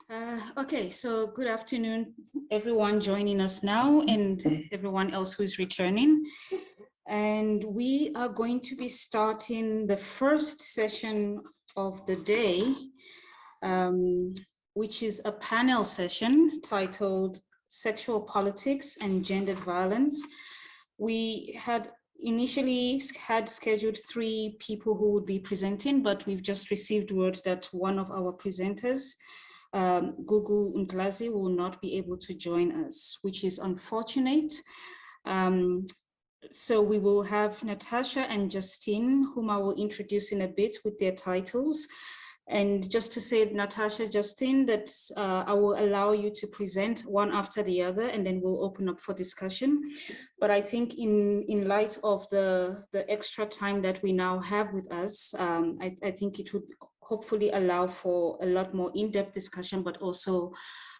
Okay, so good afternoon, everyone joining us now and everyone else who's returning. And we are going to be starting the first session of the day, which is a panel session titled Sexual Politics and Gendered Violence. We had initially scheduled 3 people who would be presenting, but we've just received word that one of our presenters, Gugu Ntlazi, will not be able to join us, which is unfortunate. So we will have Natasha and Justine, whom I will introduce in a bit with their titles. And just to say, Natasha, Justine, that I will allow you to present one after the other, and then we'll open up for discussion. But I think in light of the extra time that we now have with us, I think it would hopefully allow for a lot more in-depth discussion, but also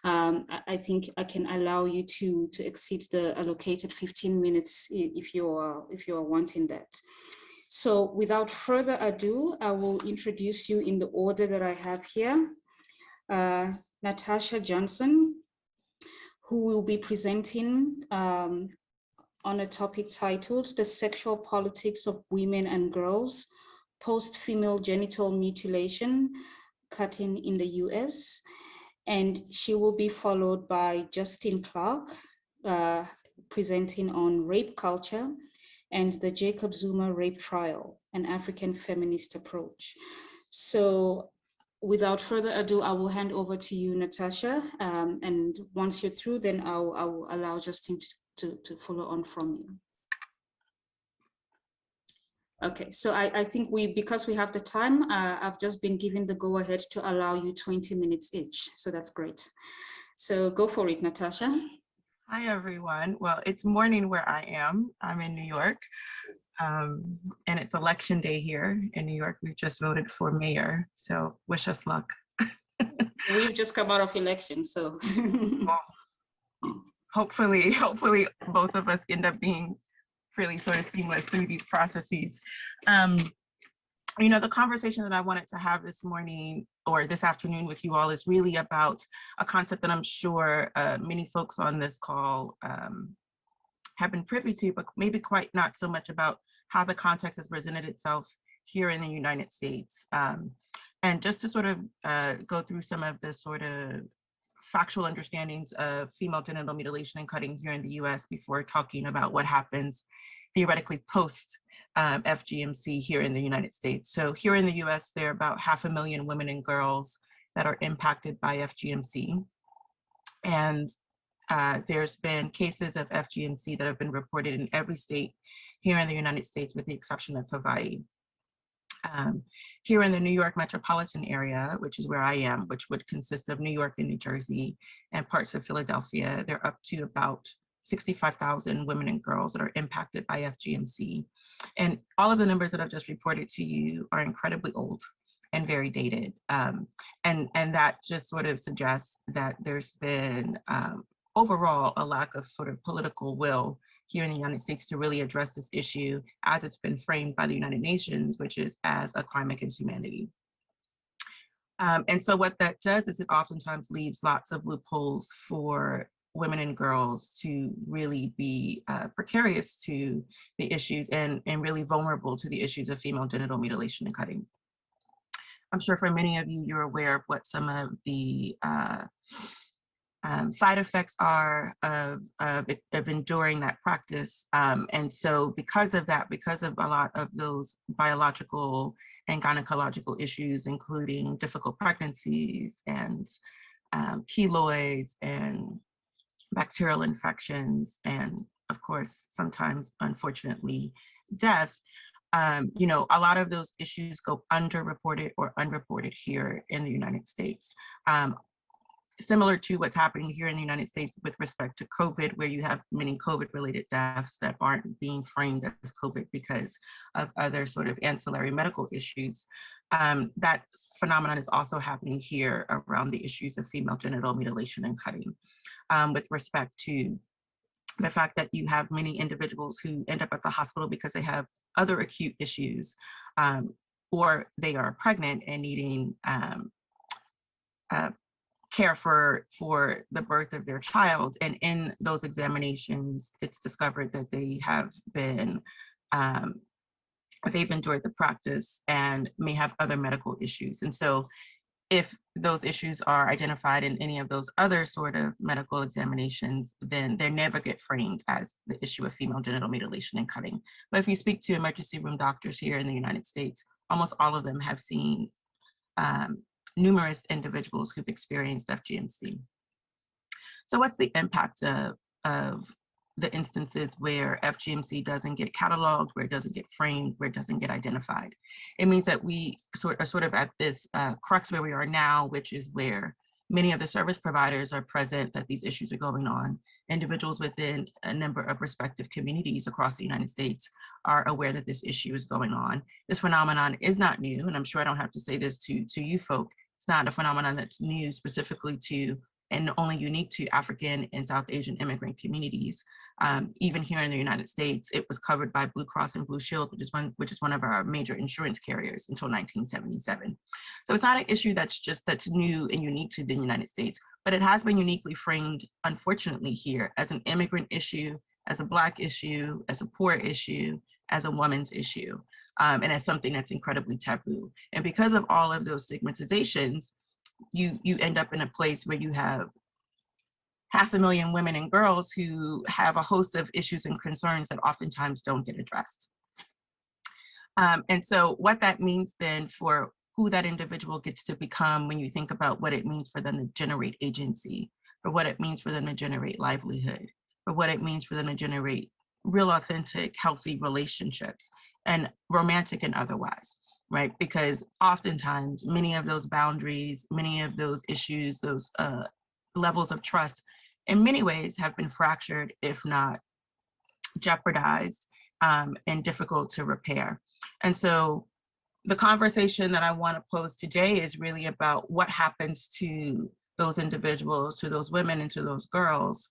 I think I can allow you to exceed the allocated 15 minutes if you are wanting that. So without further ado, I will introduce you in the order that I have here. Natasha Johnson, who will be presenting on a topic titled The Sexual Politics of Women and Girls, Post-Female Genital Mutilation, Cutting in the US. And she will be followed by Justine Clark, presenting on rape culture and the Jacob Zuma rape trial, an African feminist approach. So without further ado, I will hand over to you, Natasha. And once you're through, then I will allow Justine to follow on from you. Okay, so I think because we have the time, I've just been given the go ahead to allow you 20 minutes each. So that's great. So go for it, Natasha. Hi, everyone. Well, it's morning where I am. I'm in New York, and it's election day here in New York. We've just voted for mayor, so wish us luck. We've just come out of election, so. Well, hopefully both of us end up being really sort of seamless through these processes. You know, the conversation that I wanted to have this morning or this afternoon with you all is really about a concept that I'm sure many folks on this call have been privy to, but maybe quite not so much about how the context has presented itself here in the United States. And just to sort of go through some of the sort of factual understandings of female genital mutilation and cutting here in the US before talking about what happens theoretically post FGMC here in the United States. So here in the US, there are about 500,000 women and girls that are impacted by FGMC. And there's been cases of FGMC that have been reported in every state here in the United States, with the exception of Hawaii. Here in the New York metropolitan area, which is where I am, which would consist of New York and New Jersey and parts of Philadelphia, they're up to about 65,000 women and girls that are impacted by FGMC. And all of the numbers that I've just reported to you are incredibly old and very dated. And that just sort of suggests that there's been overall a lack of sort of political will here in the United States to really address this issue as it's been framed by the United Nations, which is as a crime against humanity. And so what that does is it oftentimes leaves lots of loopholes for women and girls to really be precarious to the issues and really vulnerable to the issues of female genital mutilation and cutting. I'm sure for many of you, you're aware of what some of the side effects are of enduring that practice. And so because of that, because of a lot of those biological and gynecological issues, including difficult pregnancies and keloids and bacterial infections, and of course, sometimes, unfortunately, death, you know, a lot of those issues go underreported or unreported here in the United States. Similar to what's happening here in the United States with respect to COVID, where you have many COVID-related deaths that aren't being framed as COVID because of other sort of ancillary medical issues. That phenomenon is also happening here around the issues of female genital mutilation and cutting, with respect to the fact that you have many individuals who end up at the hospital because they have other acute issues, or they are pregnant and needing care for the birth of their child. And in those examinations, it's discovered that they have been, they've endured the practice and may have other medical issues. And so if those issues are identified in any of those other sort of medical examinations, then they never get framed as the issue of female genital mutilation and cutting. But if you speak to emergency room doctors here in the United States, almost all of them have seen numerous individuals who've experienced FGMC. So what's the impact of the instances where FGMC doesn't get cataloged, where it doesn't get framed, where it doesn't get identified? It means that we are sort of at this crux where we are now, which is where many of the service providers are present that these issues are going on. Individuals within a number of respective communities across the United States are aware that this issue is going on. This phenomenon is not new, and I'm sure I don't have to say this to you folk. It's not a phenomenon that's new specifically to and only unique to African and South Asian immigrant communities. Even here in the United States, it was covered by Blue Cross and Blue Shield, which is one of our major insurance carriers until 1977. So it's not an issue that's new and unique to the United States, but it has been uniquely framed, unfortunately, here as an immigrant issue, as a Black issue, as a poor issue, as a woman's issue, and as something that's incredibly taboo. And because of all of those stigmatizations, you end up in a place where you have 500,000 women and girls who have a host of issues and concerns that oftentimes don't get addressed. And so what that means then for who that individual gets to become when you think about what it means for them to generate agency, for what it means for them to generate livelihood, for what it means for them to generate real, authentic, healthy relationships, and romantic and otherwise. Right? Because oftentimes many of those boundaries, many of those issues, those levels of trust, in many ways have been fractured, if not jeopardized, and difficult to repair. And so the conversation that I want to pose today is really about what happens to those individuals, to those women, and to those girls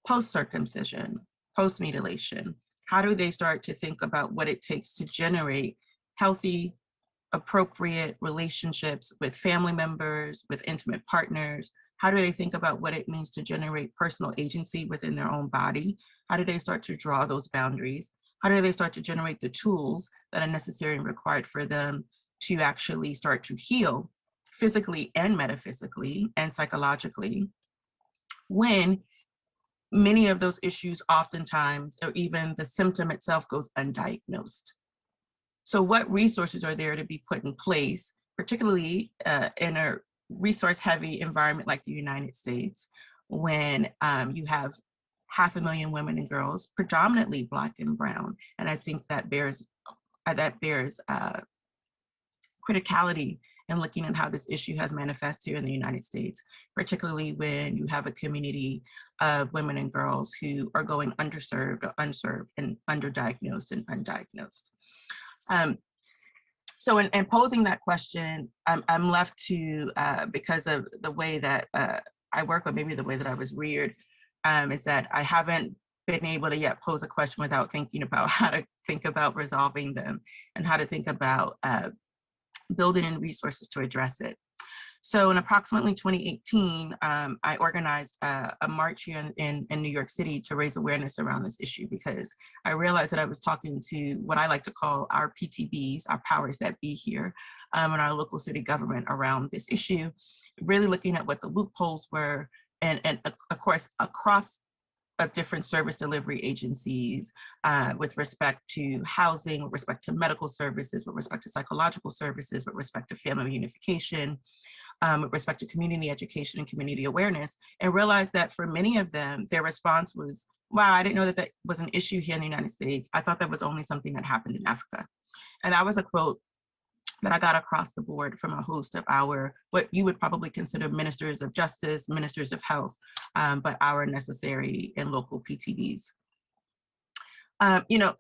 post-circumcision, post-mutilation. How do they start to think about what it takes to generate healthy, appropriate relationships with family members, with intimate partners? How do they think about what it means to generate personal agency within their own body? How do they start to draw those boundaries? How do they start to generate the tools that are necessary and required for them to actually start to heal physically and metaphysically and psychologically when many of those issues oftentimes, or even the symptom itself, goes undiagnosed? So what resources are there to be put in place, particularly in a resource-heavy environment like the United States, when you have 500,000 women and girls, predominantly Black and brown? And I think that bears criticality in looking at how this issue has manifested here in the United States, particularly when you have a community of women and girls who are going underserved or unserved and underdiagnosed and undiagnosed. So in posing that question, I'm left to, because of the way that I work, or maybe the way that I was reared, is that I haven't been able to yet pose a question without thinking about how to think about resolving them and how to think about building in resources to address it. So in approximately 2018, I organized a march here in New York City to raise awareness around this issue, because I realized that I was talking to what I like to call our PTBs, our powers that be here, in our local city government around this issue, really looking at what the loopholes were, and of course, across of different service delivery agencies with respect to housing, with respect to medical services, with respect to psychological services, with respect to family unification, with respect to community education and community awareness, and realized that for many of them, their response was, wow, I didn't know that that was an issue here in the United States. I thought that was only something that happened in Africa. And that was a quote that I got across the board from a host of our, what you would probably consider ministers of justice, ministers of health, but our necessary and local PTBs. You know,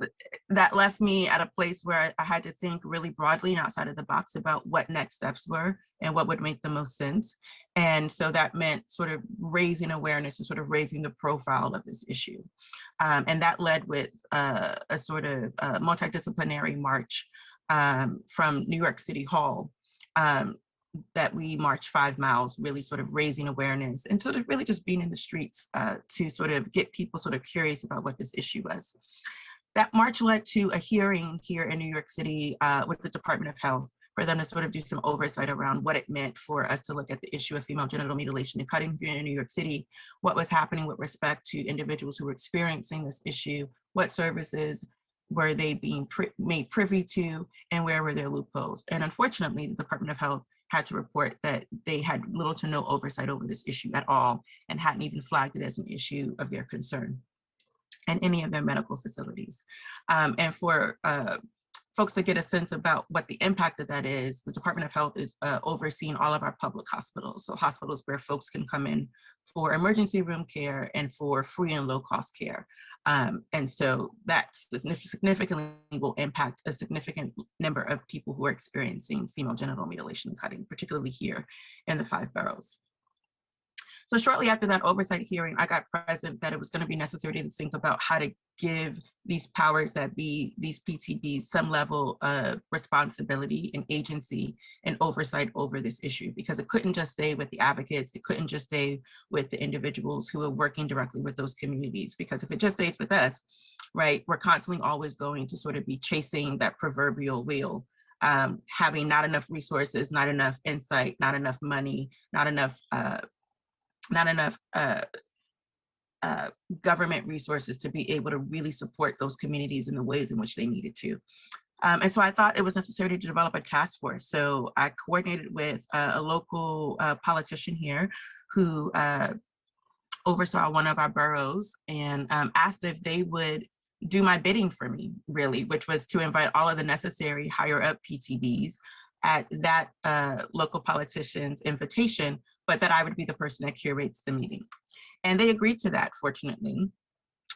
that left me at a place where I had to think really broadly and outside of the box about what next steps were and what would make the most sense. And so that meant sort of raising awareness and sort of raising the profile of this issue. And that led with a sort of multidisciplinary march from New York City Hall, that we marched 5 miles, really sort of raising awareness and sort of really just being in the streets to sort of get people sort of curious about what this issue was. That march led to a hearing here in New York City with the Department of Health for them to sort of do some oversight around what it meant for us to look at the issue of female genital mutilation and cutting here in New York City, what was happening with respect to individuals who were experiencing this issue, what services were they being made privy to, and where were their loopholes. And unfortunately, the Department of Health had to report that they had little to no oversight over this issue at all and hadn't even flagged it as an issue of their concern in any of their medical facilities. And for folks to get a sense about what the impact of that is, the Department of Health is overseeing all of our public hospitals. So hospitals where folks can come in for emergency room care and for free and low cost care. And so that significantly will impact a significant number of people who are experiencing female genital mutilation and cutting, particularly here in the 5 boroughs. So shortly after that oversight hearing, I got present that it was going to be necessary to think about how to give these powers that be, these PTBs, some level of responsibility and agency and oversight over this issue, because it couldn't just stay with the advocates. It couldn't just stay with the individuals who are working directly with those communities, because if it just stays with us, right, we're constantly always going to sort of be chasing that proverbial wheel, having not enough resources, not enough insight, not enough money, not enough government resources to be able to really support those communities in the ways in which they needed to. And so I thought it was necessary to develop a task force. So I coordinated with a local politician here who oversaw one of our boroughs and asked if they would do my bidding for me, really, which was to invite all of the necessary higher up PTBs at that local politician's invitation, but that I would be the person that curates the meeting. And they agreed to that, fortunately.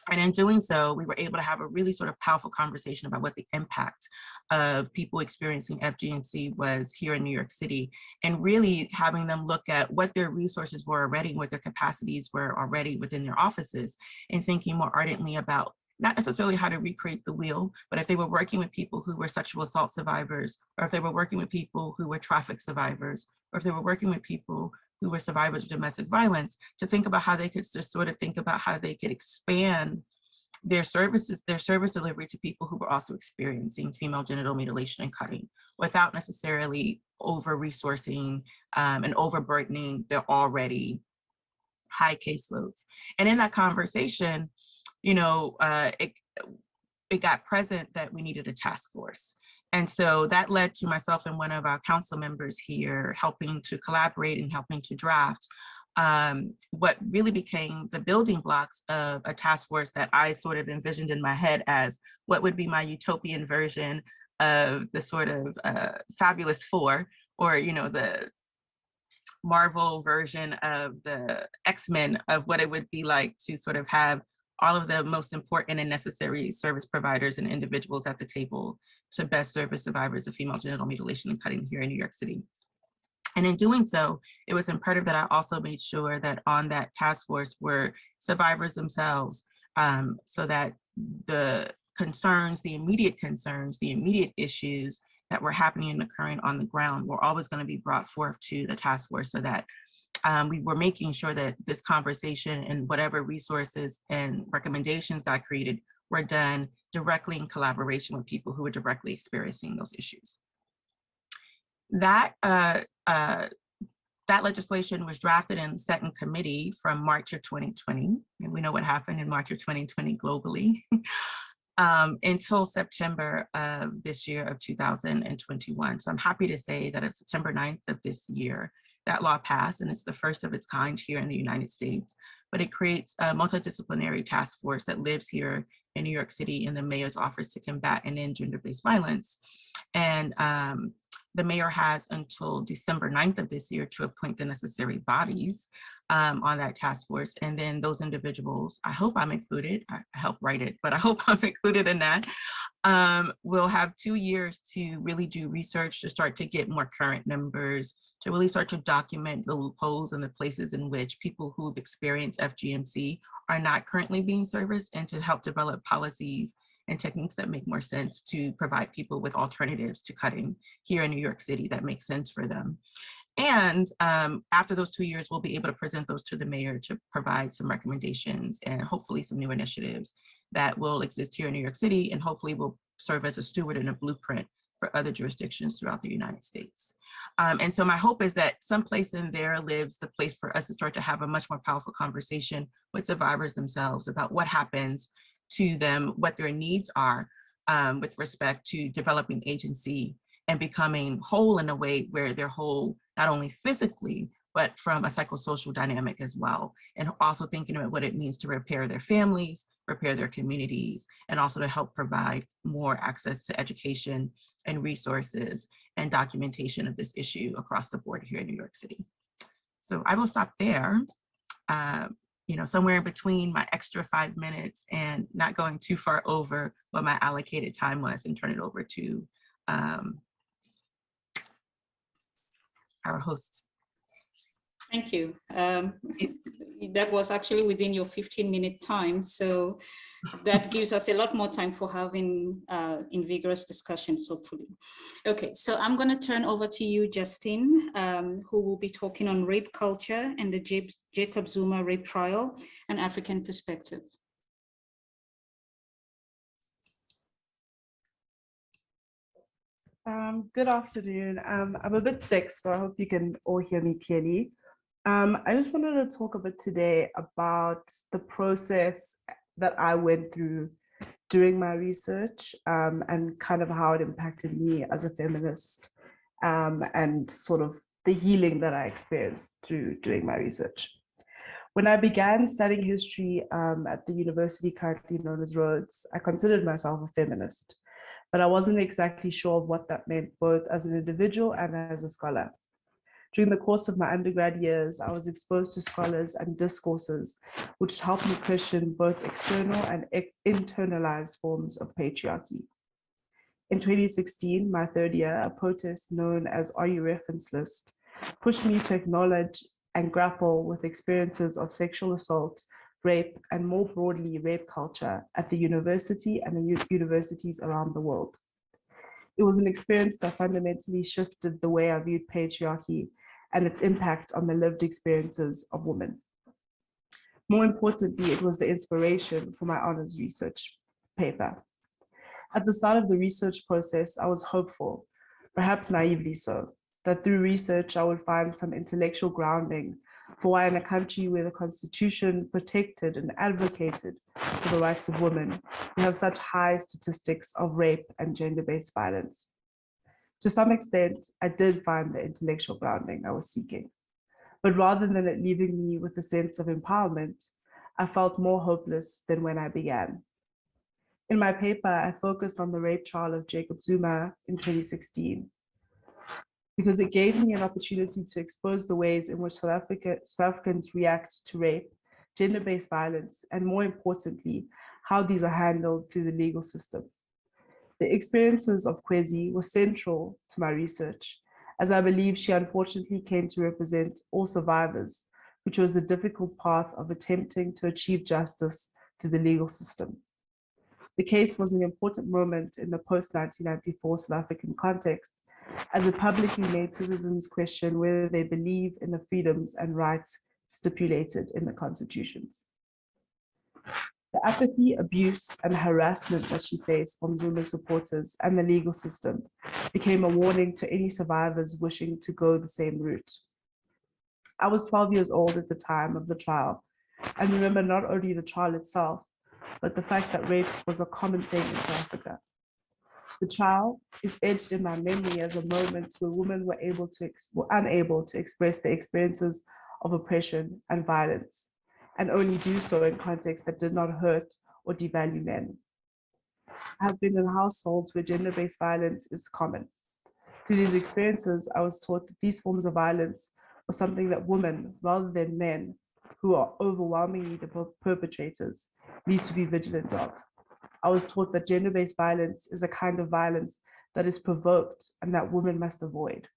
And in doing so, we were able to have a really sort of powerful conversation about what the impact of people experiencing FGMC was here in New York City, and really having them look at what their resources were already, what their capacities were already within their offices, and thinking more ardently about not necessarily how to recreate the wheel, but if they were working with people who were sexual assault survivors, or if they were working with people who were traffic survivors, or if they were working with people who were survivors of domestic violence, to think about how they could just sort of think about how they could expand their services, their service delivery to people who were also experiencing female genital mutilation and cutting, without necessarily over-resourcing and overburdening their already high caseloads. And in that conversation, you know, it got present that we needed a task force. And so that led to myself and one of our council members here helping to collaborate and helping to draft what really became the building blocks of a task force that I sort of envisioned in my head as what would be my utopian version of the sort of Fabulous Four, or, you know, the Marvel version of the X-Men, of what it would be like to sort of have all of the most important and necessary service providers and individuals at the table to best service survivors of female genital mutilation and cutting here in New York City. And in doing so, it was imperative that I also made sure that on that task force were survivors themselves, so that the concerns, the immediate issues that were happening and occurring on the ground were always going to be brought forth to the task force, so that we were making sure that this conversation and whatever resources and recommendations got created were done directly in collaboration with people who were directly experiencing those issues. That legislation was drafted and set in committee from March of 2020, and we know what happened in March of 2020 globally, until September of this year of 2021. So I'm happy to say that on September 9th of this year, that law passed, and it's the first of its kind here in the United States. But it creates a multidisciplinary task force that lives here in New York City in the mayor's office to combat and end gender-based violence. And the mayor has until December 9th of this year to appoint the necessary bodies on that task force. And then those individuals, I hope I'm included, I helped write it, but I hope I'm included in that, will have 2 years to really do research, to start to get more current numbers, to really start to document the loopholes and the places in which people who've experienced FGMC are not currently being serviced, and to help develop policies and techniques that make more sense to provide people with alternatives to cutting here in New York City that make sense for them. And after those 2 years, we'll be able to present those to the mayor to provide some recommendations and hopefully some new initiatives that will exist here in New York City, and hopefully will serve as a steward and a blueprint for other jurisdictions throughout the United States. And so my hope is that someplace in there lives the place for us to start to have a much more powerful conversation with survivors themselves about what happens to them, what their needs are with respect to developing agency and becoming whole in a way where they're whole, not only physically, but from a psychosocial dynamic as well. And also thinking about what it means to repair their families, repair their communities, and also to help provide more access to education and resources and documentation of this issue across the board here in New York City. So I will stop there, somewhere in between my extra 5 minutes and not going too far over what my allocated time was, and turn it over to our host. Thank you. That was actually within your 15-minute time. So that gives us a lot more time for having vigorous discussions, hopefully. Okay, so I'm going to turn over to you, Justine, who will be talking on rape culture and the Jacob Zuma rape trial, an African perspective. Good afternoon. I'm a bit sick, so I hope you can all hear me clearly. I just wanted to talk a bit today about the process that I went through doing my research and kind of how it impacted me as a feminist and sort of the healing that I experienced through doing my research. When I began studying history at the university currently known as Rhodes, I considered myself a feminist, but I wasn't exactly sure of what that meant both as an individual and as a scholar. During the course of my undergrad years, I was exposed to scholars and discourses which helped me question both external and internalized forms of patriarchy. In 2016, my third year, a protest known as Are You Referenceless pushed me to acknowledge and grapple with experiences of sexual assault, rape, and more broadly, rape culture at the university and the universities around the world. It was an experience that fundamentally shifted the way I viewed patriarchy and its impact on the lived experiences of women. More importantly, it was the inspiration for my honors research paper. At the start of the research process, I was hopeful, perhaps naively so, that through research I would find some intellectual grounding for why in a country where the Constitution protected and advocated for the rights of women, we have such high statistics of rape and gender-based violence. To some extent, I did find the intellectual grounding I was seeking, but rather than it leaving me with a sense of empowerment, I felt more hopeless than when I began. In my paper, I focused on the rape trial of Jacob Zuma in 2016, because it gave me an opportunity to expose the ways in which South Africans react to rape, gender-based violence, and more importantly, how these are handled through the legal system. The experiences of Kwezi were central to my research, as I believe she unfortunately came to represent all survivors, which was a difficult path of attempting to achieve justice through the legal system. The case was an important moment in the post-1994 South African context, as it publicly made citizens question whether they believe in the freedoms and rights stipulated in the constitutions. The apathy, abuse, and harassment that she faced from Zuma supporters and the legal system became a warning to any survivors wishing to go the same route. I was 12 years old at the time of the trial and remember not only the trial itself, but the fact that rape was a common thing in South Africa. The trial is etched in my memory as a moment where women were unable to express their experiences of oppression and violence, and only do so in contexts that did not hurt or devalue men. I have been in households where gender-based violence is common. Through these experiences, I was taught that these forms of violence were something that women, rather than men, who are overwhelmingly the perpetrators, need to be vigilant of. I was taught that gender-based violence is a kind of violence that is provoked and that women must avoid.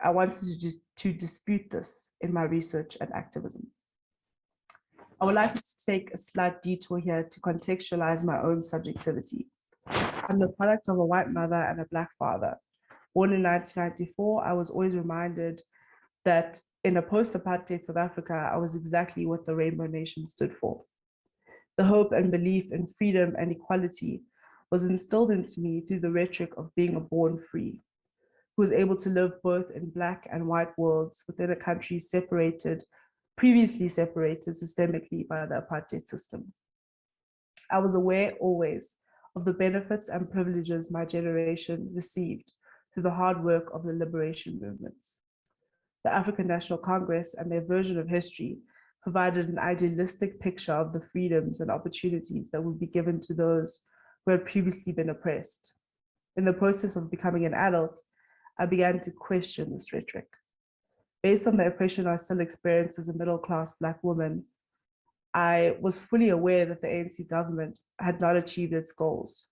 I wanted to dispute this in my research and activism. I would like to take a slight detour here to contextualize my own subjectivity. I'm the product of a white mother and a Black father. Born in 1994, I was always reminded that in a post-apartheid South Africa, I was exactly what the Rainbow Nation stood for. The hope and belief in freedom and equality was instilled into me through the rhetoric of being a born free, who was able to live both in Black and white worlds within a country previously separated systemically by the apartheid system. I was aware always of the benefits and privileges my generation received through the hard work of the liberation movements. The African National Congress and their version of history provided an idealistic picture of the freedoms and opportunities that would be given to those who had previously been oppressed. In the process of becoming an adult, I began to question this rhetoric. Based on the oppression I still experienced as a middle-class Black woman, I was fully aware that the ANC government had not achieved its goals,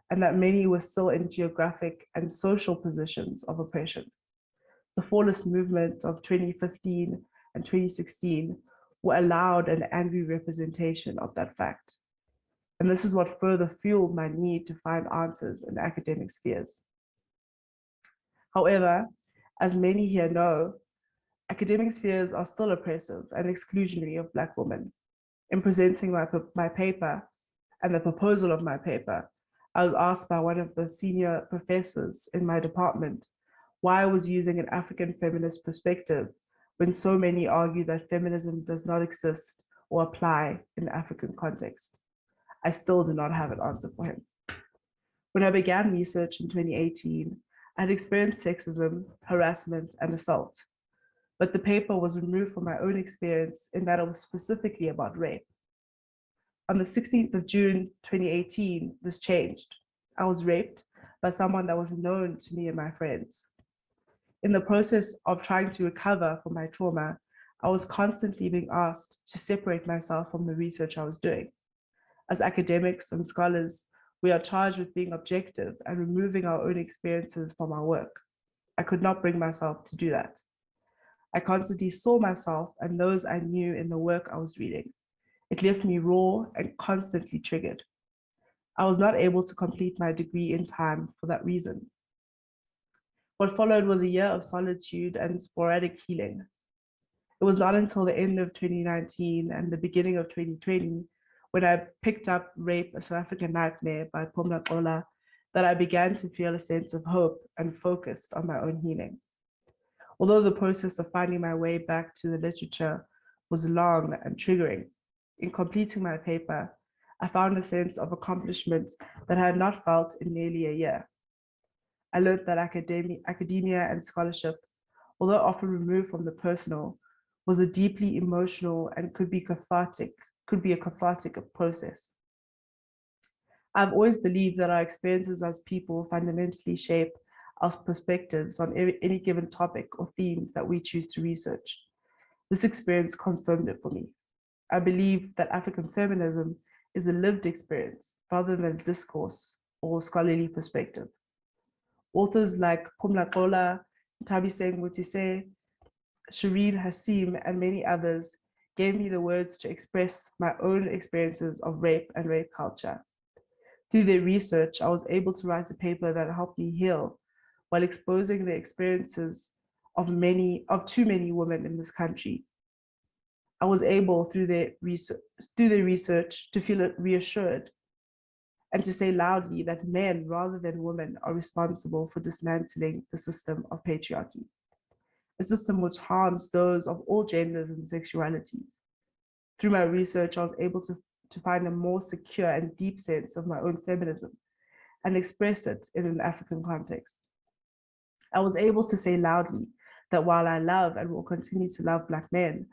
and that many were still in geographic and social positions of oppression. The fallist movement of 2015 and 2016 were a loud and angry representation of that fact. And this is what further fueled my need to find answers in academic spheres. However, as many here know, academic spheres are still oppressive and exclusionary of Black women. In presenting my paper and the proposal of my paper, I was asked by one of the senior professors in my department why I was using an African feminist perspective when so many argue that feminism does not exist or apply in the African context. I still do not have an answer for him. When I began research in 2018, I had experienced sexism, harassment, and assault. But the paper was removed from my own experience in that it was specifically about rape. On the 16th of June, 2018, this changed. I was raped by someone that was known to me and my friends. In the process of trying to recover from my trauma, I was constantly being asked to separate myself from the research I was doing. As academics and scholars, we are charged with being objective and removing our own experiences from our work. I could not bring myself to do that. I constantly saw myself and those I knew in the work I was reading. It left me raw and constantly triggered. I was not able to complete my degree in time for that reason. What followed was a year of solitude and sporadic healing. It was not until the end of 2019 and the beginning of 2020 when I picked up Rape, a South African Nightmare by Phumla Gqola that I began to feel a sense of hope and focused on my own healing. Although the process of finding my way back to the literature was long and triggering, in completing my paper, I found a sense of accomplishment that I had not felt in nearly a year. I learned that academia and scholarship, although often removed from the personal, was a deeply emotional and could be a cathartic process. I've always believed that our experiences as people fundamentally shape our perspectives on any given topic or themes that we choose to research. This experience confirmed it for me. I believe that African feminism is a lived experience rather than a discourse or scholarly perspective. Authors like Phumla Gqola, Thabiseng Motise, Shireen Hasim, and many others gave me the words to express my own experiences of rape and rape culture. Through their research, I was able to write a paper that helped me heal while exposing the experiences of too many women in this country. I was able, through their research, to feel reassured and to say loudly that men rather than women are responsible for dismantling the system of patriarchy, a system which harms those of all genders and sexualities. Through my research, I was able to find a more secure and deep sense of my own feminism and express it in an African context. I was able to say loudly that while I love and will continue to love Black men,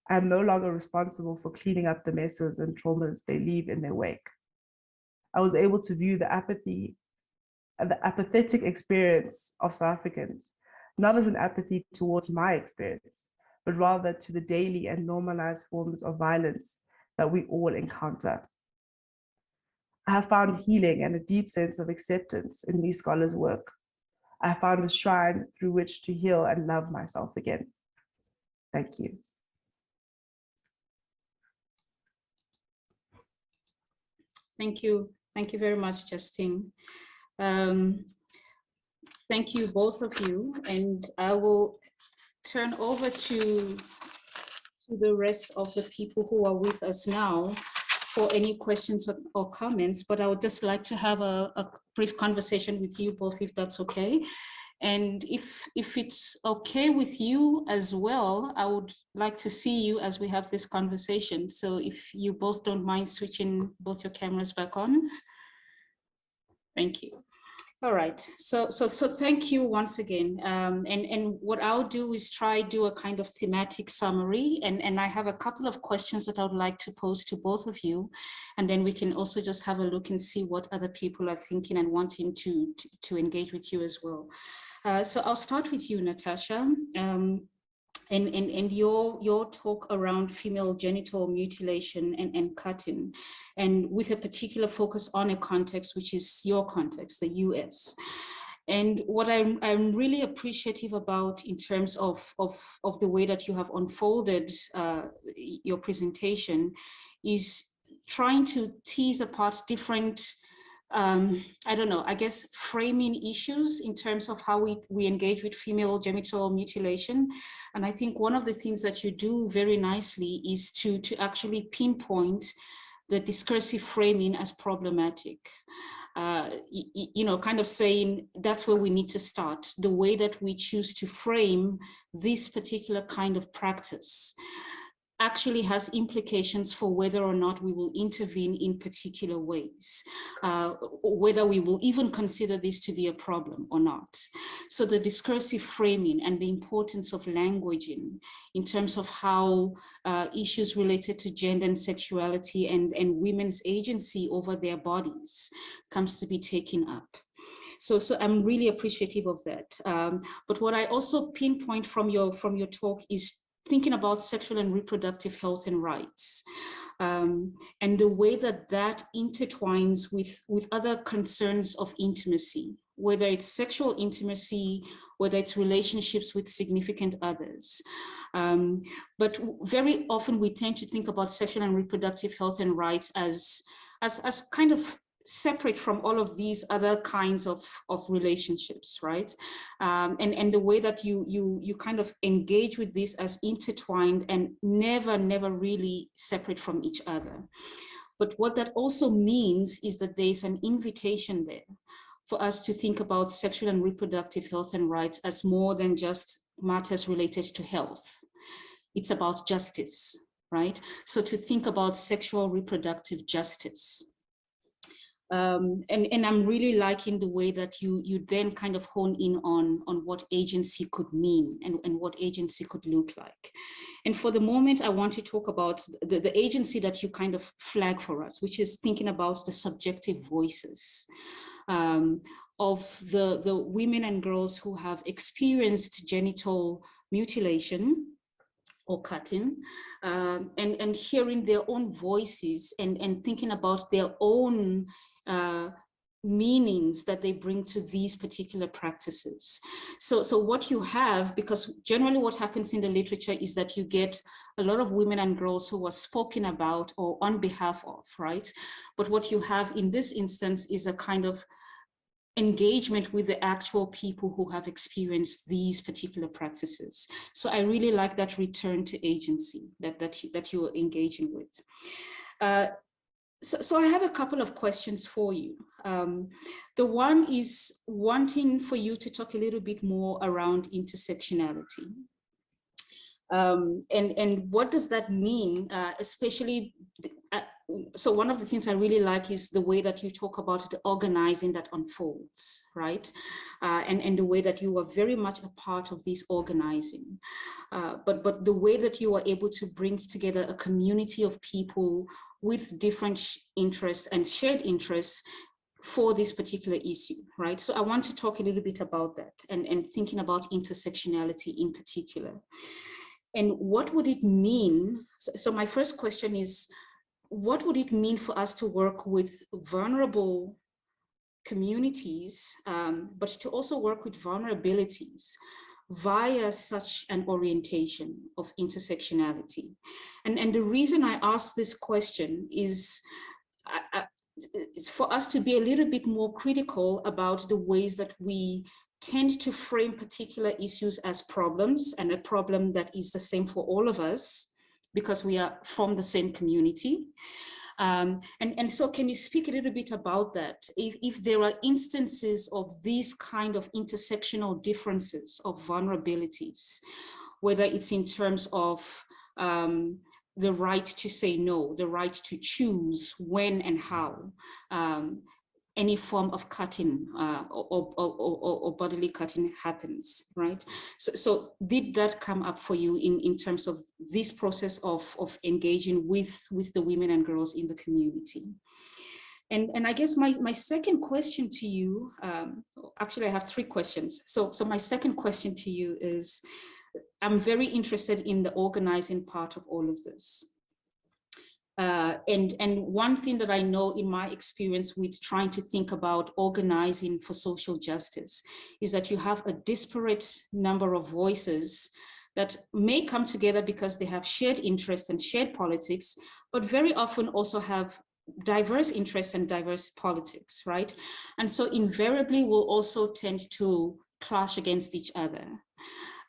I am no longer responsible for cleaning up the messes and traumas they leave in their wake. I was able to view the apathetic experience of South Africans, not as an apathy towards my experience, but rather to the daily and normalized forms of violence that we all encounter. I have found healing and a deep sense of acceptance in these scholars' work. I have found a shrine through which to heal and love myself again. Thank you. Thank you. Thank you very much, Justine. Thank you, both of you. And I will turn over to the rest of the people who are with us now for any questions or comments, but I would just like to have a brief conversation with you both, if that's okay. And if it's okay with you as well, I would like to see you as we have this conversation. So if you both don't mind switching both your cameras back on. Thank you. All right, so thank you once again. And what I'll do is try do a kind of thematic summary, and I have a couple of questions that I would like to pose to both of you, and then we can also just have a look and see what other people are thinking and wanting to engage with you as well. So I'll start with you, Natasha. And your talk around female genital mutilation and cutting, and with a particular focus on a context, which is your context, the US. And what I'm really appreciative about in terms of the way that you have unfolded your presentation is trying to tease apart different I don't know, I guess framing issues in terms of how we engage with female genital mutilation. And I think one of the things that you do very nicely is to actually pinpoint the discursive framing as problematic. You know, kind of saying that's where we need to start, the way that we choose to frame this particular kind of practice actually has implications for whether or not we will intervene in particular ways, whether we will even consider this to be a problem or not. So the discursive framing and the importance of languaging in terms of how issues related to gender and sexuality and women's agency over their bodies comes to be taken up. So I'm really appreciative of that. But what I also pinpoint from your talk is thinking about sexual and reproductive health and rights, and the way that that intertwines with other concerns of intimacy, whether it's sexual intimacy, whether it's relationships with significant others. But very often we tend to think about sexual and reproductive health and rights as kind of separate from all of these other kinds of relationships, right? And the way that you kind of engage with this as intertwined and never really separate from each other. But what that also means is that there's an invitation there for us to think about sexual and reproductive health and rights as more than just matters related to health. It's about justice, right? So to think about sexual reproductive justice. And I'm really liking the way that you then kind of hone in on what agency could mean and what agency could look like. And for the moment, I want to talk about the agency that you kind of flag for us, which is thinking about the subjective voices of the women and girls who have experienced genital mutilation or cutting, and hearing their own voices and thinking about their own meanings that they bring to these particular practices. So what you have, because generally what happens in the literature is that you get a lot of women and girls who are spoken about or on behalf of, right? But what you have in this instance is a kind of engagement with the actual people who have experienced these particular practices. So I really like that return to agency that you are engaging with. So I have a couple of questions for you. The one is wanting for you to talk a little bit more around intersectionality. And what does that mean, especially, so one of the things I really like is the way that you talk about the organizing that unfolds, right? And the way that you are very much a part of this organizing. But the way that you are able to bring together a community of people with different interests and shared interests for this particular issue, right? So I want to talk a little bit about that and thinking about intersectionality in particular. And what would it mean? So my first question is, what would it mean for us to work with vulnerable communities, but to also work with vulnerabilities via such an orientation of intersectionality? And the reason I ask this question is it's for us to be a little bit more critical about the ways that we tend to frame particular issues as problems, and a problem that is the same for all of us because we are from the same community. And so can you speak a little bit about that? If there are instances of these kind of intersectional differences of vulnerabilities, whether it's in terms of the right to say no, the right to choose when and how, any form of cutting or bodily cutting happens, right? So did that come up for you in terms of this process of engaging with the women and girls in the community? And I guess my second question to you, actually I have three questions. So my second question to you is, I'm very interested in the organizing part of all of this. And one thing that I know in my experience with trying to think about organizing for social justice is that you have a disparate number of voices that may come together because they have shared interests and shared politics, but very often also have diverse interests and diverse politics, right? And so invariably will also tend to clash against each other.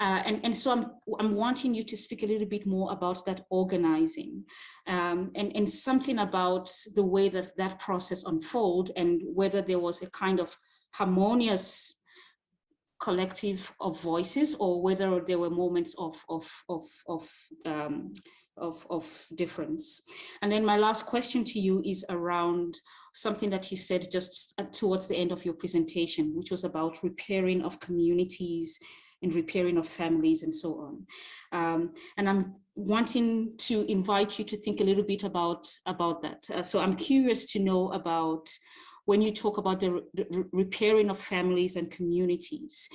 And so I'm wanting you to speak a little bit more about that organizing and something about the way that that process unfolded and whether there was a kind of harmonious collective of voices or whether there were moments of difference. And then my last question to you is around something that you said just towards the end of your presentation, which was about repairing of communities and repairing of families and so on. And I'm wanting to invite you to think a little bit about that. So I'm curious to know about when you talk about the repairing of families and communities,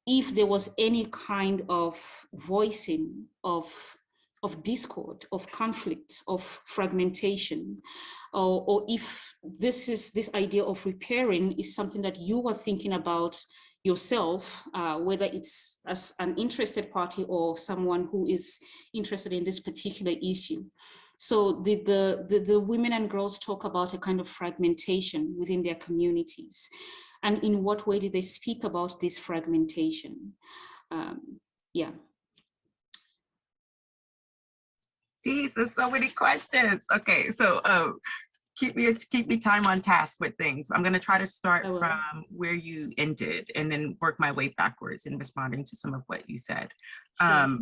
if there was any kind of voicing of discord, of conflict, of fragmentation, or if this idea of repairing is something that you were thinking about yourself, whether it's as an interested party or someone who is interested in this particular issue. So the women and girls talk about a kind of fragmentation within their communities. And in what way did they speak about this fragmentation? Yeah. Geez, there's so many questions. Okay, so keep me time on task with things. I'm going to try to start from where you ended and then work my way backwards in responding to some of what you said. Sure.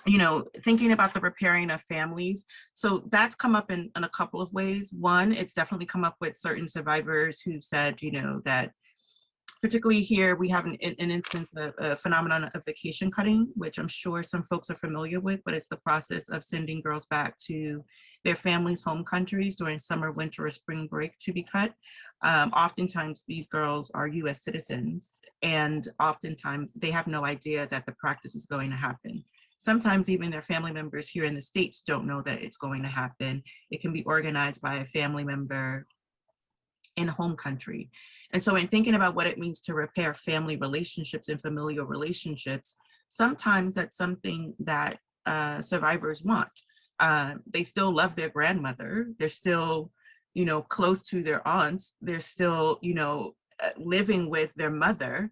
You know, thinking about the repairing of families. So that's come up in a couple of ways. One, it's definitely come up with certain survivors who said, you know, that particularly here, we have an instance of a phenomenon of vacation cutting, which I'm sure some folks are familiar with, but it's the process of sending girls back to their families' home countries during summer, winter, or spring break to be cut. Oftentimes, these girls are US citizens, and oftentimes they have no idea that the practice is going to happen. Sometimes even their family members here in the States don't know that it's going to happen. It can be organized by a family member in home country. And so in thinking about what it means to repair family relationships and familial relationships, sometimes that's something that survivors want. They still love their grandmother. They're still, you know, close to their aunts. They're still, you know, living with their mother.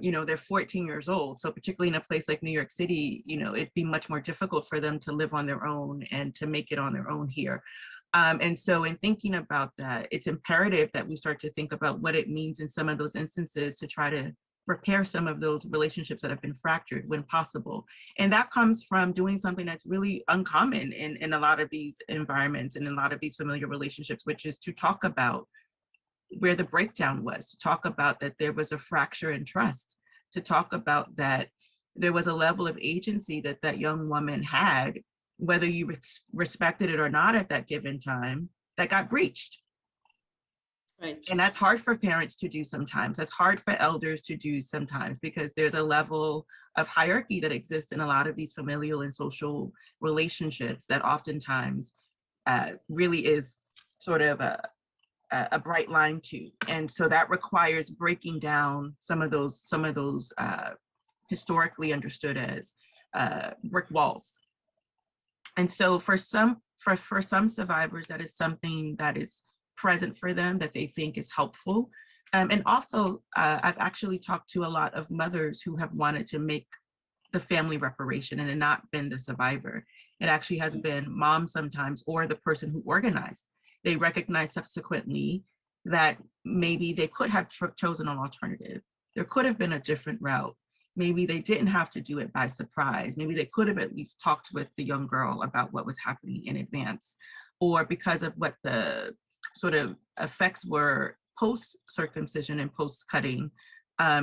You know, they're 14 years old. So particularly in a place like New York City, you know, it'd be much more difficult for them to live on their own and to make it on their own here. And so in thinking about that, it's imperative that we start to think about what it means in some of those instances to try to repair some of those relationships that have been fractured when possible. And that comes from doing something that's really uncommon in a lot of these environments and in a lot of these familiar relationships, which is to talk about where the breakdown was, to talk about that there was a fracture in trust, to talk about that there was a level of agency that that young woman had, whether you respected it or not at that given time, that got breached. Right. And that's hard for parents to do sometimes. That's hard for elders to do sometimes because there's a level of hierarchy that exists in a lot of these familial and social relationships that oftentimes really is sort of a bright line to. And so that requires breaking down some of those historically understood as brick walls. And so for some survivors, that is something that is present for them that they think is helpful. And also, I've actually talked to a lot of mothers who have wanted to make the family reparation and had not been the survivor. It actually has been mom sometimes, or the person who organized. They recognize subsequently that maybe they could have chosen an alternative. There could have been a different route. Maybe they didn't have to do it by surprise. Maybe they could have at least talked with the young girl about what was happening in advance, or because of what the sort of effects were post-circumcision and post-cutting,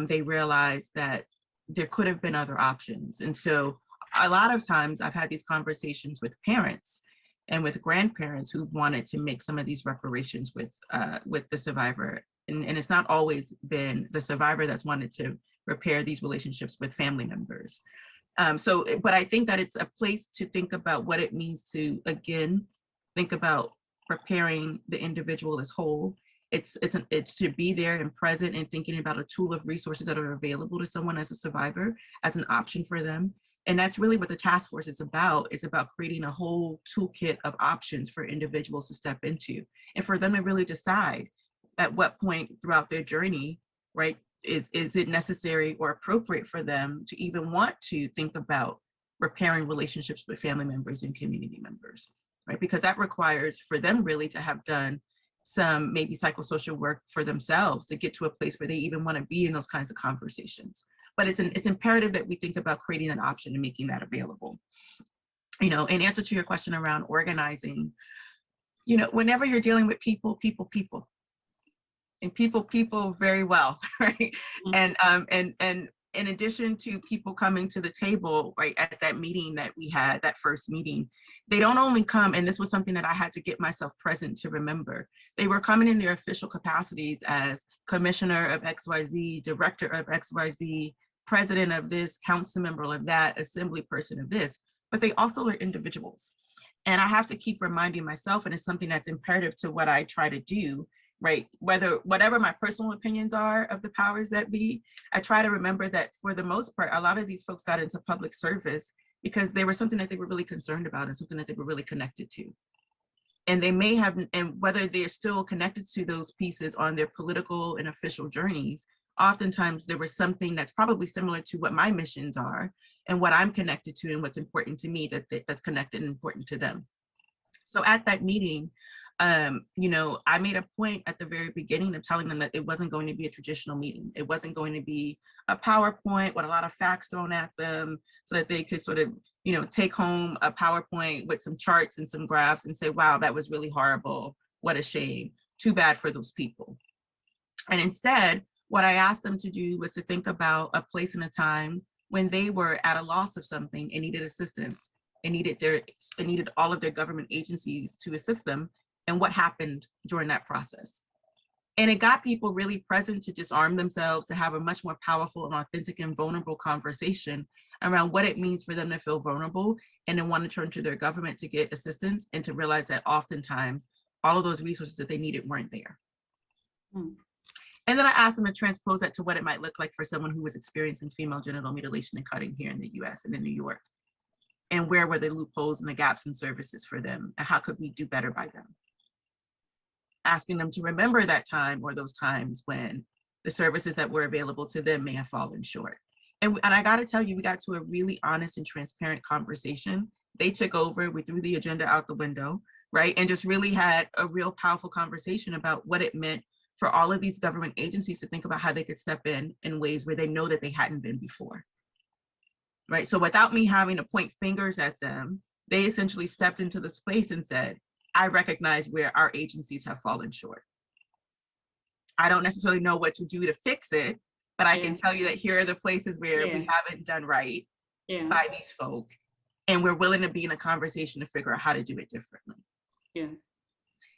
they realized that there could have been other options. And so a lot of times I've had these conversations with parents and with grandparents who wanted to make some of these reparations with the survivor. And it's not always been the survivor that's wanted to repair these relationships with family members. But I think that it's a place to think about what it means to, again, think about preparing the individual as whole. It should be there and present and thinking about a tool of resources that are available to someone as a survivor as an option for them. And that's really what the task force is about creating a whole toolkit of options for individuals to step into and for them to really decide at what point throughout their journey, right, is it necessary or appropriate for them to even want to think about repairing relationships with family members and community members, right? Because that requires for them really to have done some maybe psychosocial work for themselves to get to a place where they even want to be in those kinds of conversations. But it's imperative that we think about creating an option and making that available. You know, in answer to your question around organizing, you know, whenever you're dealing with people, and people very well, right? Mm-hmm. And in addition to people coming to the table, right, at that meeting that we had, that first meeting, they don't only come, and this was something that I had to get myself present to remember, they were coming in their official capacities as commissioner of XYZ, director of XYZ, president of this, council member of that, assembly person of this, but they also are individuals. And I have to keep reminding myself, and it's something that's imperative to what I try to do, right? Whatever my personal opinions are of the powers that be, I try to remember that for the most part, a lot of these folks got into public service because they were something that they were really concerned about and something that they were really connected to. And they may have, and whether they're still connected to those pieces on their political and official journeys, oftentimes there was something that's probably similar to what my missions are and what I'm connected to and what's important to me that's connected and important to them. So at that meeting, you know, I made a point at the very beginning of telling them that it wasn't going to be a traditional meeting. It wasn't going to be a PowerPoint with a lot of facts thrown at them so that they could sort of, you know, take home a PowerPoint with some charts and some graphs and say, wow, that was really horrible. What a shame. Too bad for those people. And instead, what I asked them to do was to think about a place and a time when they were at a loss of something and needed assistance and needed all of their government agencies to assist them, and what happened during that process. And it got people really present to disarm themselves, to have a much more powerful and authentic and vulnerable conversation around what it means for them to feel vulnerable and to want to turn to their government to get assistance and to realize that oftentimes all of those resources that they needed weren't there. And then I asked them to transpose that to what it might look like for someone who was experiencing female genital mutilation and cutting here in the US and in New York. And where were the loopholes and the gaps in services for them? And how could we do better by them? Asking them to remember that time or those times when the services that were available to them may have fallen short. And I gotta tell you, we got to a really honest and transparent conversation. They took over, we threw the agenda out the window, right? And just really had a real powerful conversation about what it meant for all of these government agencies to think about how they could step in ways where they know that they hadn't been before, right? So without me having to point fingers at them, they essentially stepped into the space and said, I recognize where our agencies have fallen short. I don't necessarily know what to do to fix it, but I can tell you that here are the places where we haven't done right by these folk, and we're willing to be in a conversation to figure out how to do it differently.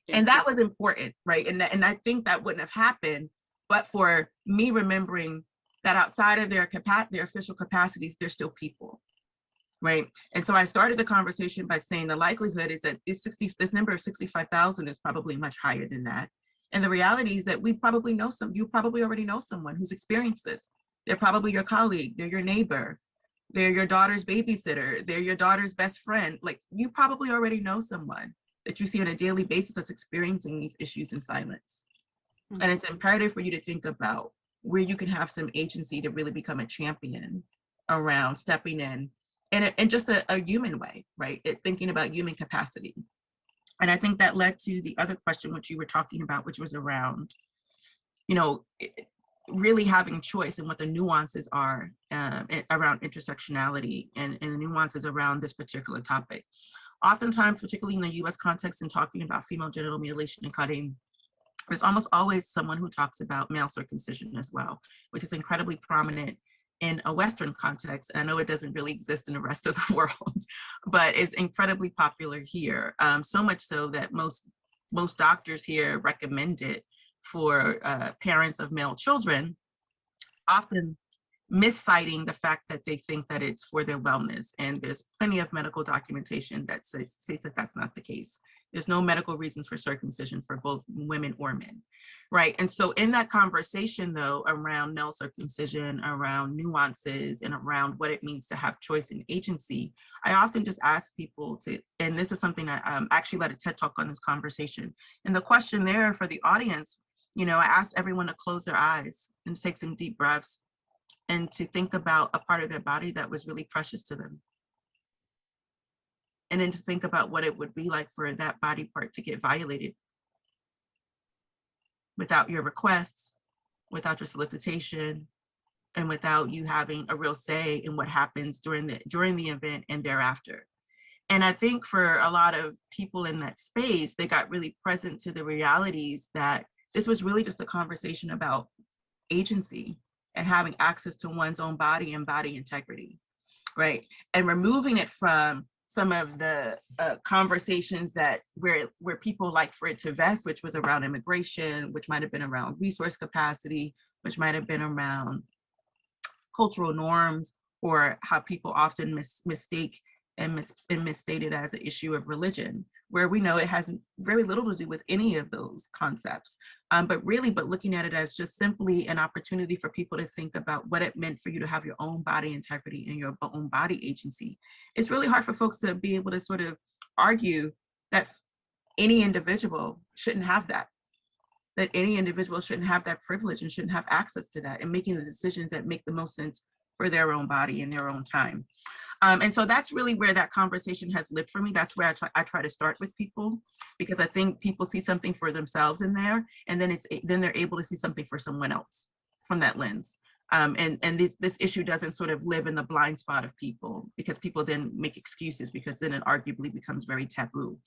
And that was important, right? And I think that wouldn't have happened, but for me remembering that outside of their official capacities, they're still people. Right. And so I started the conversation by saying the likelihood is that this number of 65,000 is probably much higher than that. And the reality is that you probably already know someone who's experienced this. They're probably your colleague, they're your neighbor, they're your daughter's babysitter, they're your daughter's best friend. Like, you probably already know someone that you see on a daily basis that's experiencing these issues in silence. And it's imperative for you to think about where you can have some agency to really become a champion around stepping in just a human way, right? Thinking about human capacity. And I think that led to the other question, which you were talking about, which was around, really having choice and what the nuances are around intersectionality and the nuances around this particular topic. Oftentimes, particularly in the US context and talking about female genital mutilation and cutting, there's almost always someone who talks about male circumcision as well, which is incredibly prominent in a Western context. And I know it doesn't really exist in the rest of the world, but it's incredibly popular here. So much so that most doctors here recommend it for parents of male children, often misciting the fact that they think that it's for their wellness. And there's plenty of medical documentation that states that that's not the case. There's no medical reasons for circumcision for both women or men, right? And so in that conversation though, around male circumcision, around nuances and around what it means to have choice and agency, I often just ask people to, and this is something I actually led a TED Talk on this conversation. And the question there for the audience, I asked everyone to close their eyes and take some deep breaths and to think about a part of their body that was really precious to them. And then to think about what it would be like for that body part to get violated without your requests, without your solicitation, and without you having a real say in what happens during the event and thereafter. And I think for a lot of people in that space, they got really present to the realities that this was really just a conversation about agency and having access to one's own body and body integrity, right? And removing it from some of the conversations that where people like for it to vest, which was around immigration, which might have been around resource capacity, which might have been around cultural norms, or how people often mistake and misstate it as an issue of religion, where we know it has very little to do with any of those concepts. But looking at it as just simply an opportunity for people to think about what it meant for you to have your own body integrity and your own body agency. It's really hard for folks to be able to sort of argue that any individual shouldn't have that any individual shouldn't have that privilege and shouldn't have access to that, and making the decisions that make the most sense for their own body in their own time. And so that's really where that conversation has lived for me. That's where I try to start with people, because I think people see something for themselves in there, and then they're able to see something for someone else from that lens. And this issue doesn't sort of live in the blind spot of people, because people then make excuses, because then it arguably becomes very taboo.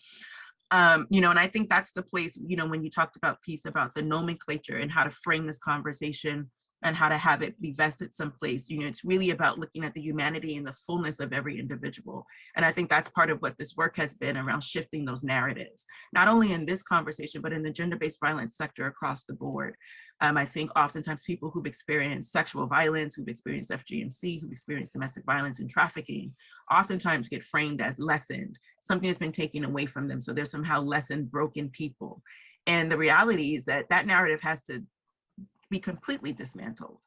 And I think that's the place, when you talked about peace, about the nomenclature and how to frame this conversation and how to have it be vested someplace. It's really about looking at the humanity and the fullness of every individual. And I think that's part of what this work has been around shifting those narratives, not only in this conversation, but in the gender-based violence sector across the board. I think oftentimes people who've experienced sexual violence, who've experienced FGMC, who've experienced domestic violence and trafficking, oftentimes get framed as lessened, something that's been taken away from them. So they're somehow lessened, broken people. And the reality is that that narrative has to be completely dismantled.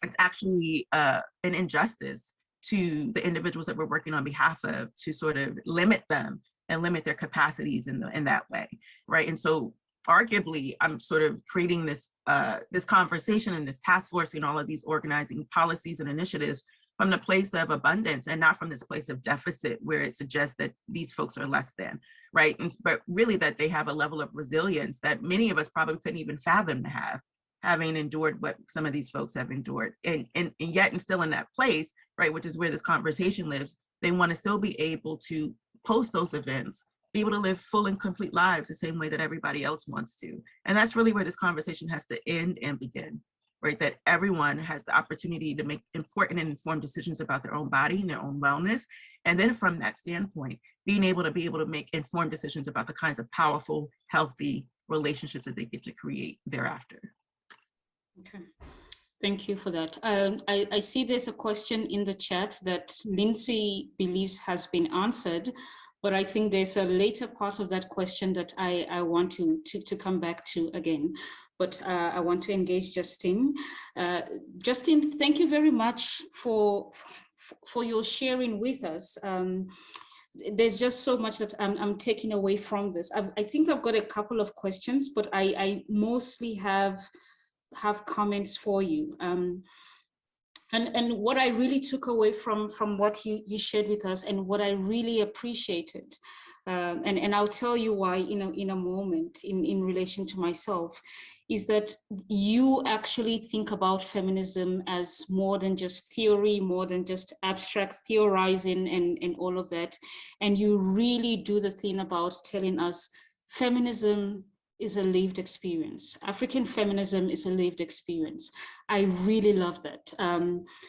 It's actually an injustice to the individuals that we're working on behalf of, to sort of limit them and limit their capacities in that way, right? And so arguably, I'm sort of creating this this conversation and this task force and all of these organizing policies and initiatives from the place of abundance, and not from this place of deficit where it suggests that these folks are less than, right? But really that they have a level of resilience that many of us probably couldn't even fathom to have, having endured what some of these folks have endured. And yet, and still in that place, right, which is where this conversation lives, they want to still be able to post those events, be able to live full and complete lives the same way that everybody else wants to. And that's really where this conversation has to end and begin, right? That everyone has the opportunity to make important and informed decisions about their own body and their own wellness. And then from that standpoint, being able to make informed decisions about the kinds of powerful, healthy relationships that they get to create thereafter. Okay, thank you for that. I see there's a question in the chat that Lindsay believes has been answered, but I think there's a later part of that question that I want to come back to again. But I want to engage Justine. Justine, thank you very much for your sharing with us. there's just so much that I'm taking away from this. I think I've got a couple of questions, but I mostly have comments for you. And what I really took away from what you shared with us, and what I really appreciated, and I'll tell you why in a moment in relation to myself, is that you actually think about feminism as more than just theory, more than just abstract theorizing and all of that. And you really do the thing about telling us feminism is a lived experience. African feminism is a lived experience. I really love that.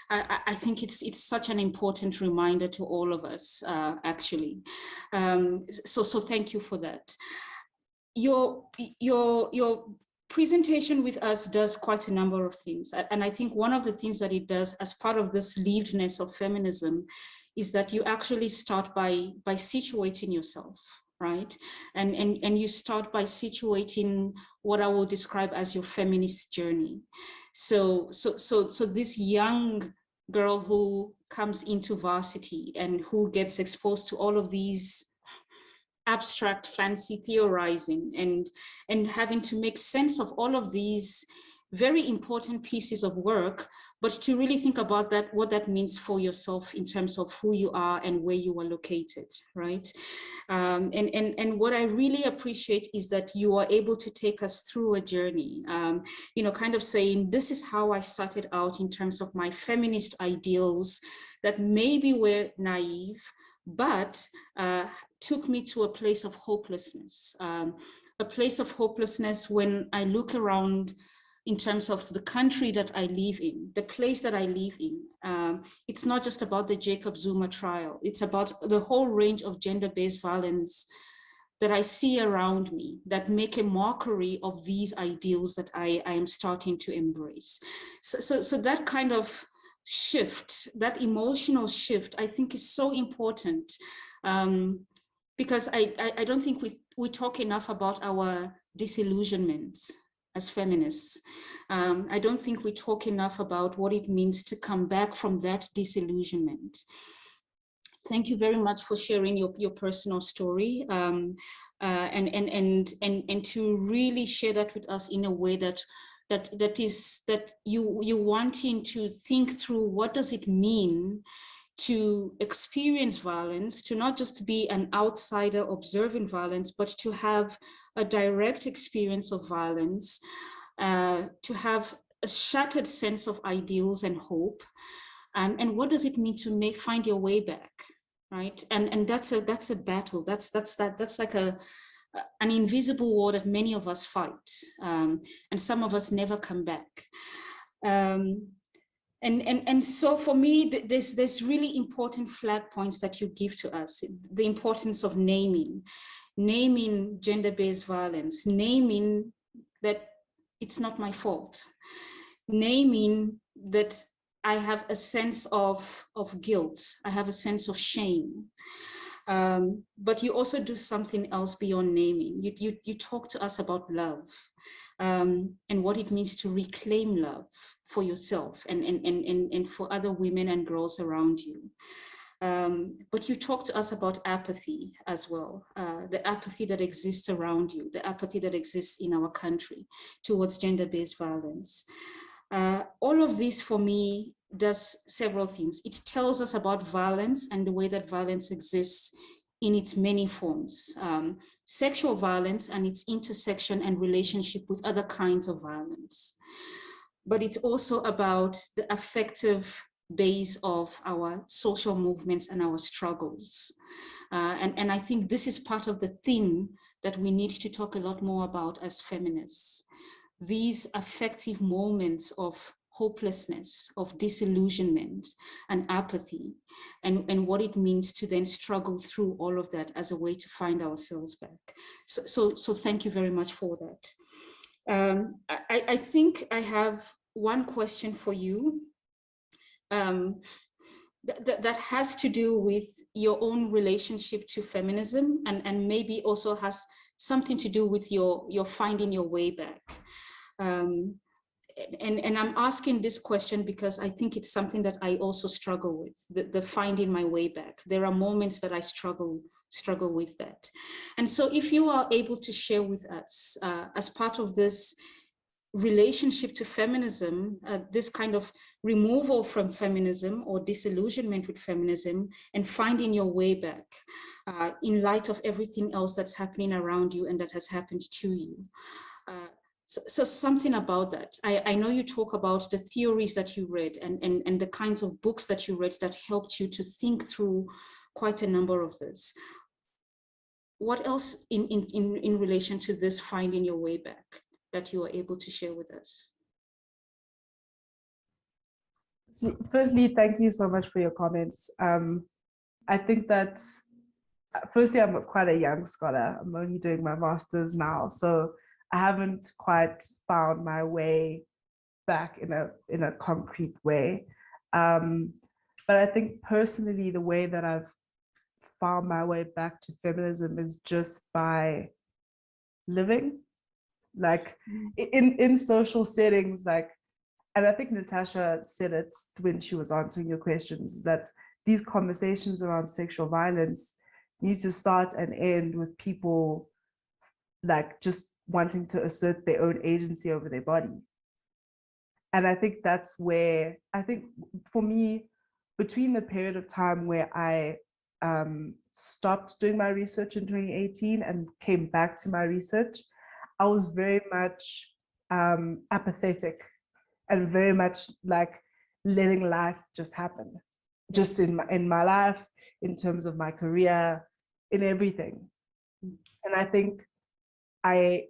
I think it's such an important reminder to all of us, actually. So thank you for that. Your presentation with us does quite a number of things. And I think one of the things that it does as part of this livedness of feminism is that you actually start by situating yourself, right? And you start by situating what I will describe as your feminist journey. So this young girl who comes into varsity and who gets exposed to all of these abstract, fancy theorizing and having to make sense of all of these very important pieces of work, but to really think about that, what that means for yourself in terms of who you are and where you are located, right? And what I really appreciate is that you are able to take us through a journey, kind of saying, this is how I started out in terms of my feminist ideals that maybe were naive, but took me to a place of hopelessness, when I look around in terms of the country that I live in, the place that I live in. It's not just about the Jacob Zuma trial. It's about the whole range of gender-based violence that I see around me that make a mockery of these ideals that I am starting to embrace. So that kind of shift, that emotional shift, I think is so important, because I don't think we talk enough about our disillusionments as feminists. I don't think we talk enough about what it means to come back from that disillusionment. Thank you very much for sharing your personal story, and to really share that with us in a way that you wanting to think through what does it mean to experience violence, to not just be an outsider observing violence, but to have a direct experience of violence, to have a shattered sense of ideals and hope, and what does it mean to find your way back, right? And that's a battle. That's like an invisible war that many of us fight, and some of us never come back. And so for me, there's really important flag points that you give to us. The importance of naming gender-based violence, naming that it's not my fault, naming that I have a sense of guilt, I have a sense of shame. But you also do something else beyond naming. You talk to us about love, and what it means to reclaim love for yourself and for other women and girls around you. But you talk to us about apathy as well, the apathy that exists around you, the apathy that exists in our country towards gender-based violence. All of this for me does several things. It tells us about violence and the way that violence exists in its many forms, sexual violence and its intersection and relationship with other kinds of violence. But it's also about the affective base of our social movements and our struggles. And I think this is part of the thing that we need to talk a lot more about as feminists. These affective moments of hopelessness, of disillusionment and apathy, and what it means to then struggle through all of that as a way to find ourselves back. So thank you very much for that. I think I have one question for you that has to do with your own relationship to feminism, and maybe also has something to do with your finding your way back. and I'm asking this question because I think it's something that I also struggle with, the finding my way back. There are moments that I struggle with that. And so if you are able to share with us as part of this relationship to feminism, this kind of removal from feminism or disillusionment with feminism and finding your way back in light of everything else that's happening around you and that has happened to you. So something about that. I know you talk about the theories that you read and the kinds of books that you read that helped you to think through quite a number of this. What else in relation to this finding your way back that you are able to share with us? Firstly, thank you so much for your comments. I think that, firstly, I'm quite a young scholar. I'm only doing my master's now, so I haven't quite found my way back in a concrete way. But I think personally, the way that I've found my way back to feminism is just by living, like in social settings, like, and I think Natasha said it when she was answering your questions, that these conversations around sexual violence need to start and end with people like just wanting to assert their own agency over their body. And I think that's where, I think for me, between the period of time where I stopped doing my research in 2018 and came back to my research, I was very much apathetic and very much like letting life just happen, just in my life, in terms of my career, in everything. And I think I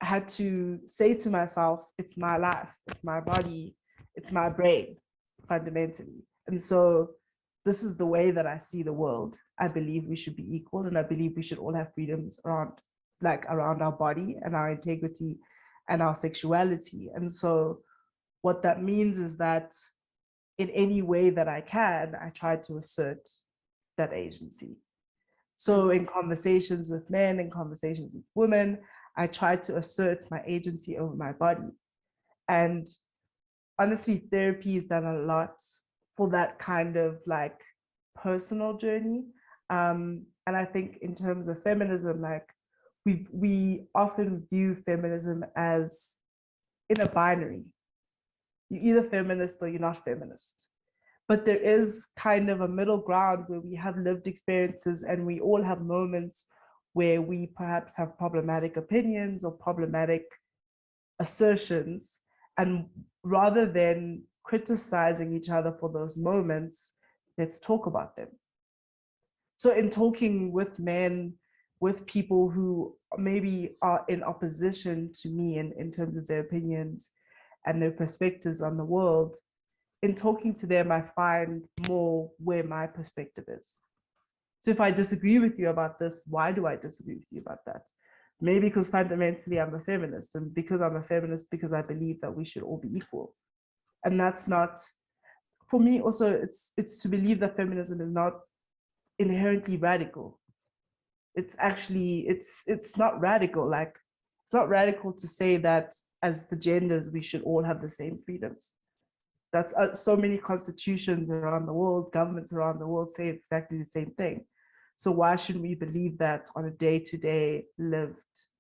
had to say to myself, it's my life, it's my body, it's my brain, fundamentally. And so this is the way that I see the world. I believe we should be equal, and I believe we should all have freedoms around our body and our integrity and our sexuality. And so what that means is that in any way that I can, I try to assert that agency. So in conversations with men, in conversations with women, I try to assert my agency over my body. And honestly, therapy has done a lot for that kind of like personal journey. And I think in terms of feminism, like we often view feminism as in a binary. You're either feminist or you're not feminist. But there is kind of a middle ground where we have lived experiences and we all have moments where we perhaps have problematic opinions or problematic assertions. And rather than criticizing each other for those moments, let's talk about them. So in talking with men, with people who maybe are in opposition to me in terms of their opinions and their perspectives on the world, in talking to them, I find more where my perspective is. So if I disagree with you about this, why do I disagree with you about that? Maybe because fundamentally I'm a feminist, and because I'm a feminist, because I believe that we should all be equal. And that's not, for me also, it's to believe that feminism is not inherently radical. It's actually, it's not radical. Like, it's not radical to say that as the genders, we should all have the same freedoms. That's so many constitutions around the world, governments around the world say exactly the same thing. So why shouldn't we believe that on a day-to-day lived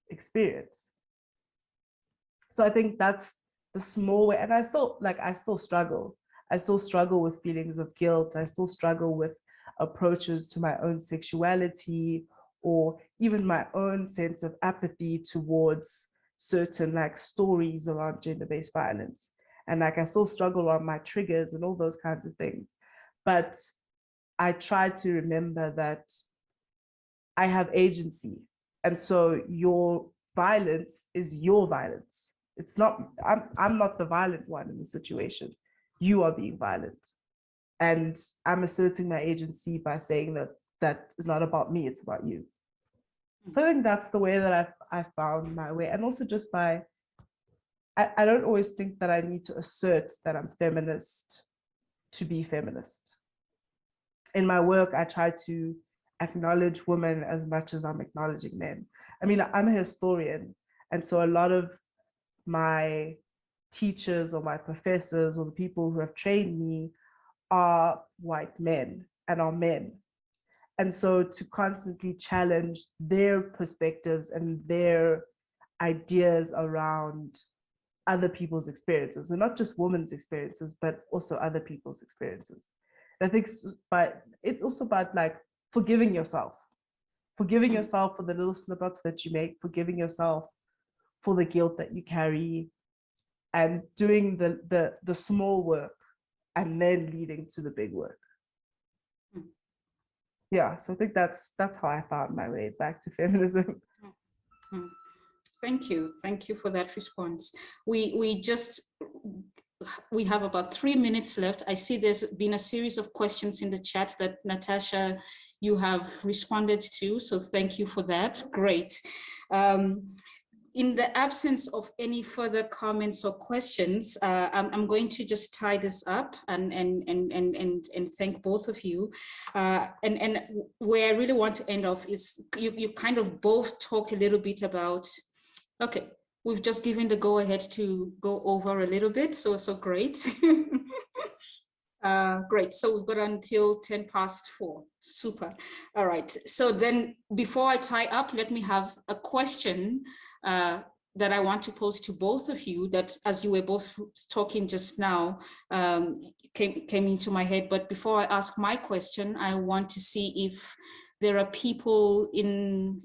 experience? So I think that's the small way. And I still struggle. I still struggle with feelings of guilt. I still struggle with approaches to my own sexuality, or even my own sense of apathy towards certain like stories around gender-based violence. And like I still struggle on my triggers and all those kinds of things. But I try to remember that I have agency. And so your violence is your violence. It's not, I'm not the violent one in the situation. You are being violent. And I'm asserting my agency by saying that that is not about me, it's about you. So I think that's the way that I've found my way. And also just by, I don't always think that I need to assert that I'm feminist to be feminist. In my work, I try to acknowledge women as much as I'm acknowledging men. I mean, I'm a historian, and so a lot of my teachers or my professors or the people who have trained me are white men and are men. And so to constantly challenge their perspectives and their ideas around other people's experiences, and not just women's experiences, but also other people's experiences. I think, but it's also about like forgiving yourself for the little slip-ups that you make, forgiving yourself for the guilt that you carry, and doing the small work and then leading to the big work. Yeah, so I think that's how I found my way back to feminism. Thank you for that response. We have about 3 minutes left. I see there's been a series of questions in the chat that Natasha, you have responded to, so thank you for that. Great. In the absence of any further comments or questions, I'm going to just tie this up and thank both of you. And where I really want to end off is you kind of both talk a little bit about, okay, we've just given the go ahead to go over a little bit, so great. Great, so we've got until 4:10. Super. All right, so then before I tie up, let me have a question that I want to pose to both of you, that as you were both talking just now, came into my head. But before I ask my question, I want to see if there are people in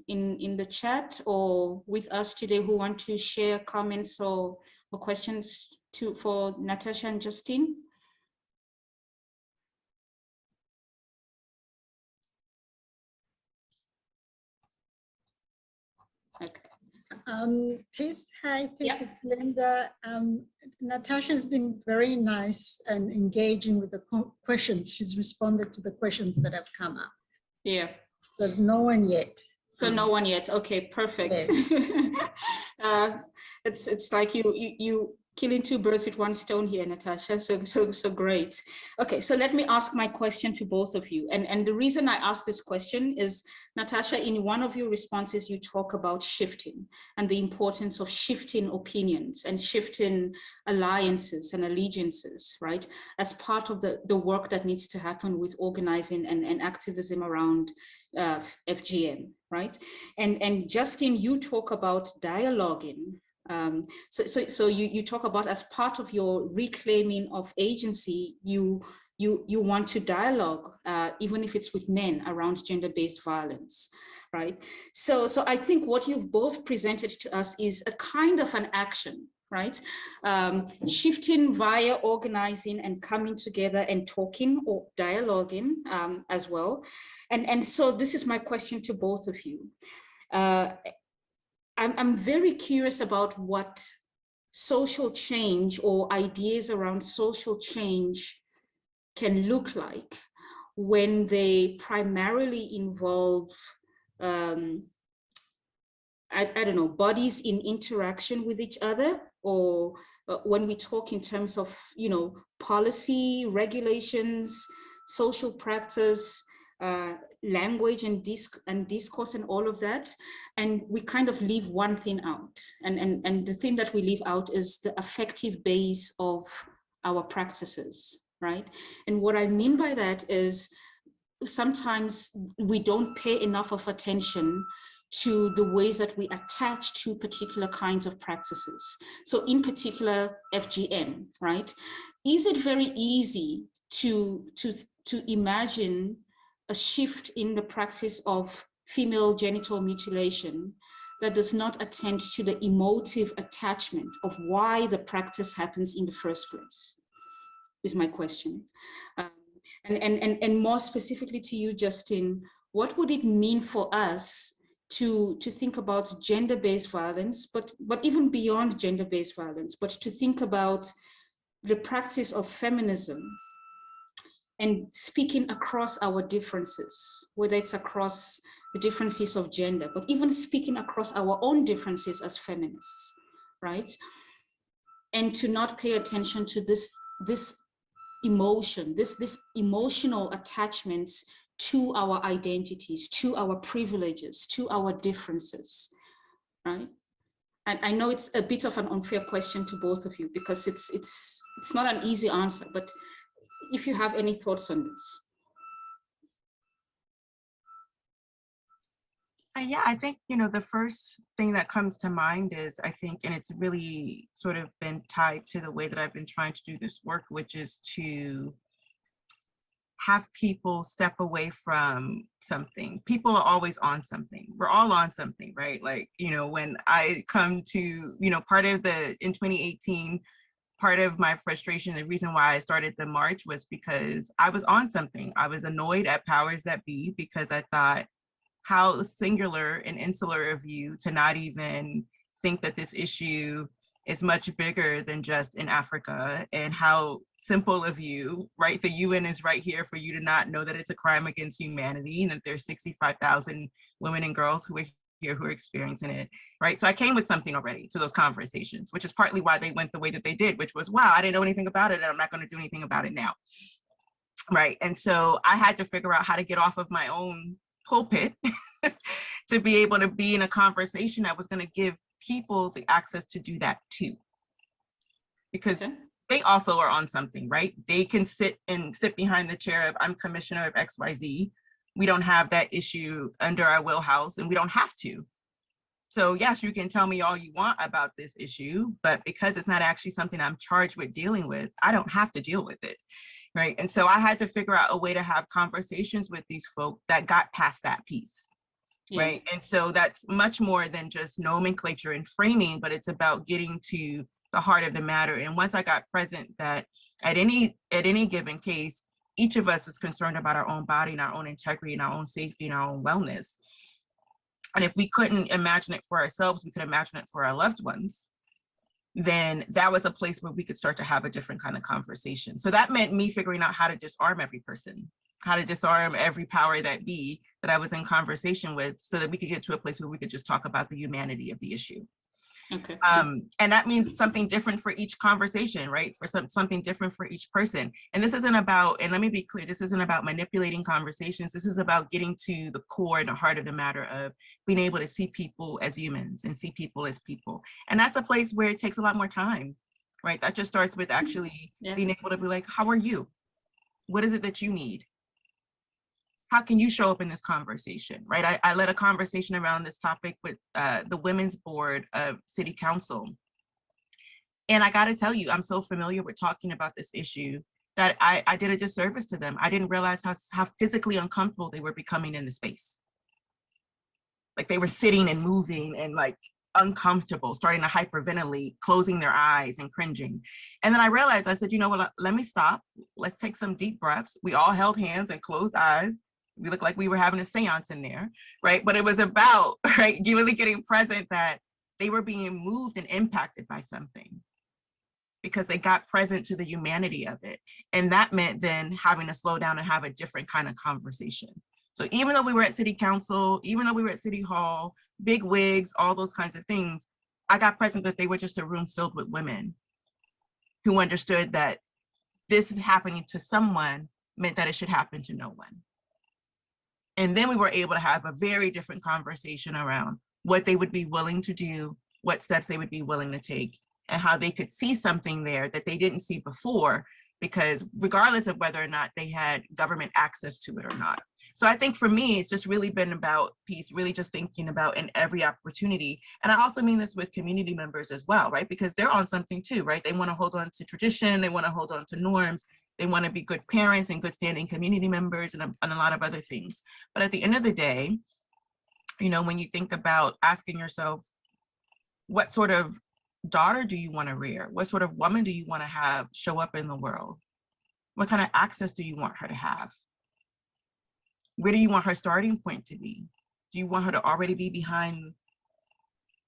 the chat or with us today who want to share comments or questions for Natasha and Justine. Okay. Peace, hi, Peace, Yeah. It's Linda. Natasha's been very nice and engaging with the questions. She's responded to the questions that have come up. Yeah. So no one yet. So no one yet. Okay, perfect. Yes. It's like you killing two birds with one stone here, Natasha. So great. Okay, so let me ask my question to both of you. And the reason I ask this question is, Natasha, in one of your responses, you talk about shifting and the importance of shifting opinions and shifting alliances and allegiances, right? As part of the work that needs to happen with organizing and activism around FGM, right? And Justine, you talk about dialoguing. So you talk about, as part of your reclaiming of agency, you want to dialogue, even if it's with men, around gender-based violence, right? So I think what you've both presented to us is a kind of an action, right? Shifting via organizing and coming together and talking or dialoguing as well. And so this is my question to both of you. I'm very curious about what social change or ideas around social change can look like when they primarily involve, I don't know, bodies in interaction with each other, or when we talk in terms of, you know, policy, regulations, social practice, language and discourse and all of that, and we kind of leave one thing out, and the thing that we leave out is the affective base of our practices, right? And what I mean by that is sometimes we don't pay enough of attention to the ways that we attach to particular kinds of practices. So in particular, FGM, right? Is it very easy to imagine a shift in the practice of female genital mutilation that does not attend to the emotive attachment of why the practice happens in the first place, is my question. And more specifically to you, Justine, what would it mean for us to think about gender-based violence, but even beyond gender-based violence, but to think about the practice of feminism and speaking across our differences, whether it's across the differences of gender, but even speaking across our own differences as feminists, right? And to not pay attention to this emotion, this emotional attachments to our identities, to our privileges, to our differences, right? And I know it's a bit of an unfair question to both of you because it's not an easy answer, but if you have any thoughts on this. Yeah, I think, the first thing that comes to mind is, I think, and it's really sort of been tied to the way that I've been trying to do this work, which is to have people step away from something. People are always on something. We're all on something, right? Like, when I come to, part of in 2018, part of my frustration, the reason why I started the march was because I was on something. I was annoyed at powers that be because I thought, how singular and insular of you to not even think that this issue is much bigger than just in Africa, and how simple of you, right? The UN is right here for you to not know that it's a crime against humanity and that there's 65,000 women and girls who are here who are experiencing it, right? So I came with something already to those conversations, which is partly why they went the way that they did, which was, wow, I didn't know anything about it and I'm not going to do anything about it now, right? And so I had to figure out how to get off of my own pulpit to be able to be in a conversation that was going to give people the access to do that too, because they also are on something, right? They can sit behind the chair of, I'm commissioner of XYZ. We don't have that issue under our wheelhouse and we don't have to. So yes, you can tell me all you want about this issue, but because it's not actually something I'm charged with dealing with, I don't have to deal with it. Right. And so I had to figure out a way to have conversations with these folk that got past that piece. Yeah. Right. And so that's much more than just nomenclature and framing, but it's about getting to the heart of the matter. And once I got present that at any given case, each of us is concerned about our own body and our own integrity and our own safety and our own wellness. And if we couldn't imagine it for ourselves, we could imagine it for our loved ones. Then that was a place where we could start to have a different kind of conversation. So that meant me figuring out how to disarm every person, how to disarm every power that be that I was in conversation with, so that we could get to a place where we could just talk about the humanity of the issue. Okay. And that means something different for each conversation, right? For something different for each person. And this isn't about, and let me be clear, this isn't about manipulating conversations. This is about getting to the core and the heart of the matter of being able to see people as humans and see people as people. And that's a place where it takes a lot more time, right? That just starts with actually being able to be like, how are you? What is it that you need? How can you show up in this conversation, right? I led a conversation around this topic with the Women's Board of City Council. And I gotta tell you, I'm so familiar with talking about this issue that I did a disservice to them. I didn't realize how physically uncomfortable they were becoming in the space. Like they were sitting and moving and like uncomfortable, starting to hyperventilate, closing their eyes and cringing. And then I realized, I said, you know what, let me stop. Let's take some deep breaths. We all held hands and closed eyes. We looked like we were having a seance in there, right? But it was about, right, really getting present that they were being moved and impacted by something because they got present to the humanity of it. And that meant then having to slow down and have a different kind of conversation. So even though we were at City Council, even though we were at City Hall, big wigs, all those kinds of things, I got present that they were just a room filled with women who understood that this happening to someone meant that it should happen to no one. And then we were able to have a very different conversation around what they would be willing to do, what steps they would be willing to take, and how they could see something there that they didn't see before, because regardless of whether or not they had government access to it or not. So I think for me, it's just really been about peace, really just thinking about in every opportunity. And I also mean this with community members as well, right? Because they're on something too, right? They want to hold on to tradition, they want to hold on to norms, they want to be good parents and good standing community members and a lot of other things. But at the end of the day, you know, when you think about asking yourself, what sort of daughter do you want to rear? What sort of woman do you want to have show up in the world? What kind of access do you want her to have? Where do you want her starting point to be? Do you want her to already be behind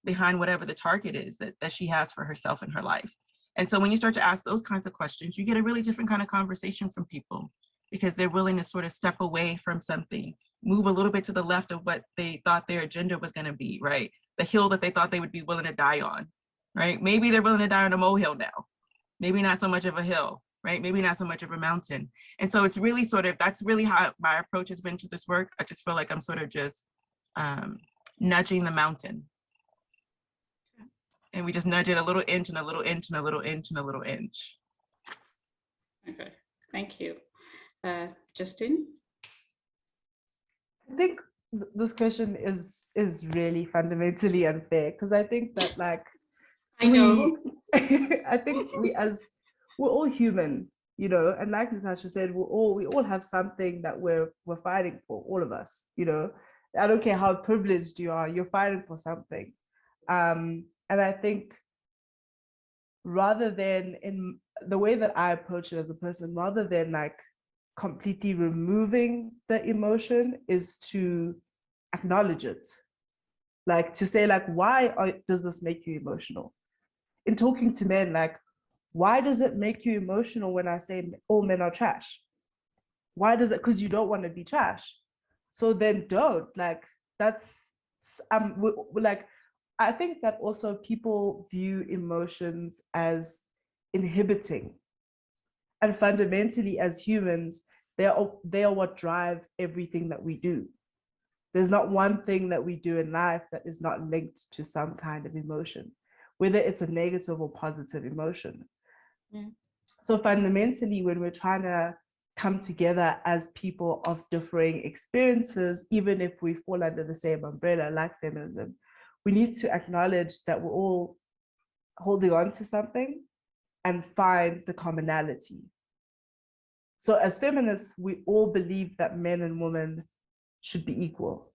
whatever the target is that she has for herself in her life? And so when you start to ask those kinds of questions, you get a really different kind of conversation from people, because they're willing to sort of step away from something, move a little bit to the left of what they thought their agenda was going to be, right? The hill that they thought they would be willing to die on, right? Maybe they're willing to die on a molehill now. Maybe not so much of a hill, right? Maybe not so much of a mountain. And so it's really sort of, that's really how my approach has been to this work. I just feel like I'm sort of just nudging the mountain. And we just nudge it a little inch and a little inch and a little inch and a little inch. Okay, thank you. Justine? I think this question is really fundamentally unfair, because I think that, like, I know. I think we're all human, you know, and like Natasha said, we all have something that we're fighting for, all of us, you know. I don't care how privileged you are, you're fighting for something. And I think rather than, in the way that I approach it as a person, rather than like completely removing the emotion, is to acknowledge it. Like to say, like, why does this make you emotional? In talking to men, like, why does it make you emotional when I say all men are trash? Why does it? Because you don't want to be trash. So then don't, like, that's, like, I think that also people view emotions as inhibiting. And fundamentally, as humans, they are what drive everything that we do. There's not one thing that we do in life that is not linked to some kind of emotion, whether it's a negative or positive emotion. Yeah. So fundamentally, when we're trying to come together as people of differing experiences, even if we fall under the same umbrella like feminism, we need to acknowledge that we're all holding on to something and find the commonality. So as feminists, we all believe that men and women should be equal.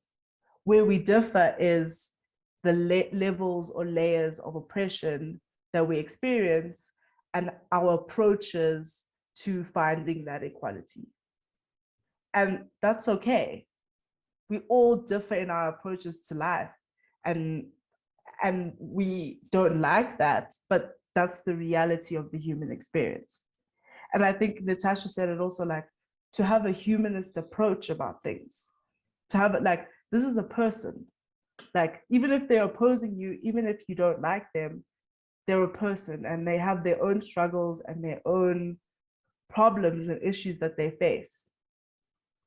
Where we differ is the levels or layers of oppression that we experience and our approaches to finding that equality. And that's okay. We all differ in our approaches to life, and we don't like that, but that's the reality of the human experience. And I think Natasha said it also, like, to have a humanist approach about things, to have it like, this is a person, like, even if they're opposing you, even if you don't like them, they're a person and they have their own struggles and their own problems and issues that they face.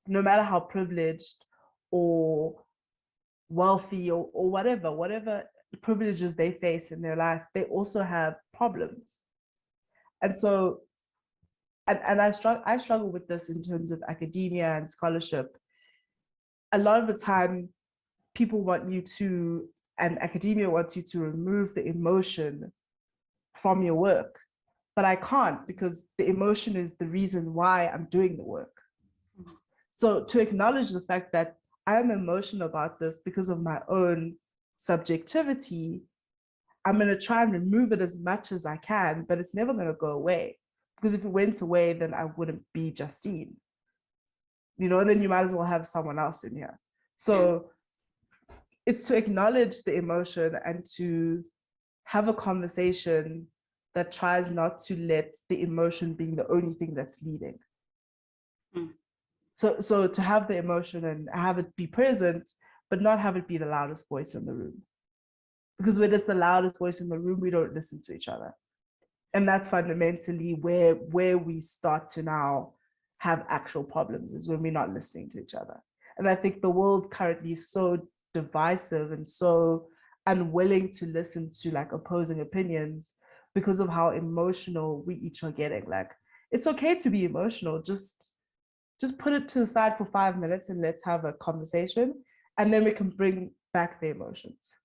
No matter how privileged or wealthy or whatever privileges they face in their life, they also have problems. And so, and I struggle with this in terms of academia and scholarship. A lot of the time, people want you to, and academia wants you to remove the emotion from your work. But I can't, because the emotion is the reason why I'm doing the work. So to acknowledge the fact that I'm emotional about this because of my own subjectivity, I'm going to try and remove it as much as I can, but it's never going to go away. Because if it went away, then I wouldn't be Justine. You know, then you might as well have someone else in here. So it's to acknowledge the emotion and to have a conversation that tries not to let the emotion being the only thing that's leading. So to have the emotion and have it be present, but not have it be the loudest voice in the room. Because when it's the loudest voice in the room, we don't listen to each other. And that's fundamentally where we start to now have actual problems, is when we're not listening to each other. And I think the world currently is so divisive and so unwilling to listen to, like, opposing opinions because of how emotional we each are getting. Like, it's okay to be emotional, just put it to the side for 5 minutes and let's have a conversation, and then we can bring back the emotions.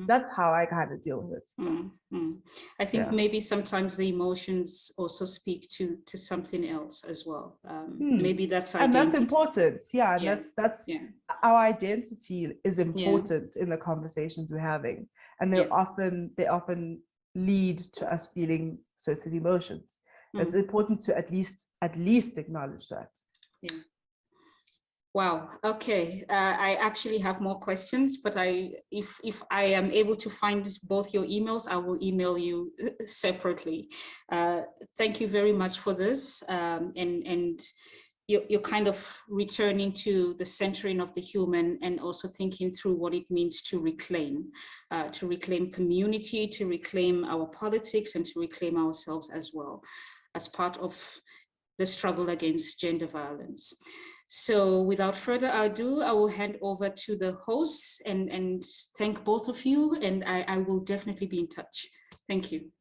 That's how I kind of deal with it. I think maybe sometimes the emotions also speak to something else as well. Maybe that's identity. And that's important. And that's our identity is important in the conversations we're having, and they often lead to us feeling certain emotions. It's important to at least acknowledge that. Wow. Okay. I actually have more questions, but if I am able to find both your emails, I will email you separately. Thank you very much for this. And you're kind of returning to the centering of the human, and also thinking through what it means to reclaim community, to reclaim our politics, and to reclaim ourselves as well, as part of the struggle against gender violence. So without further ado, I will hand over to the hosts and thank both of you, and I will definitely be in touch. Thank you.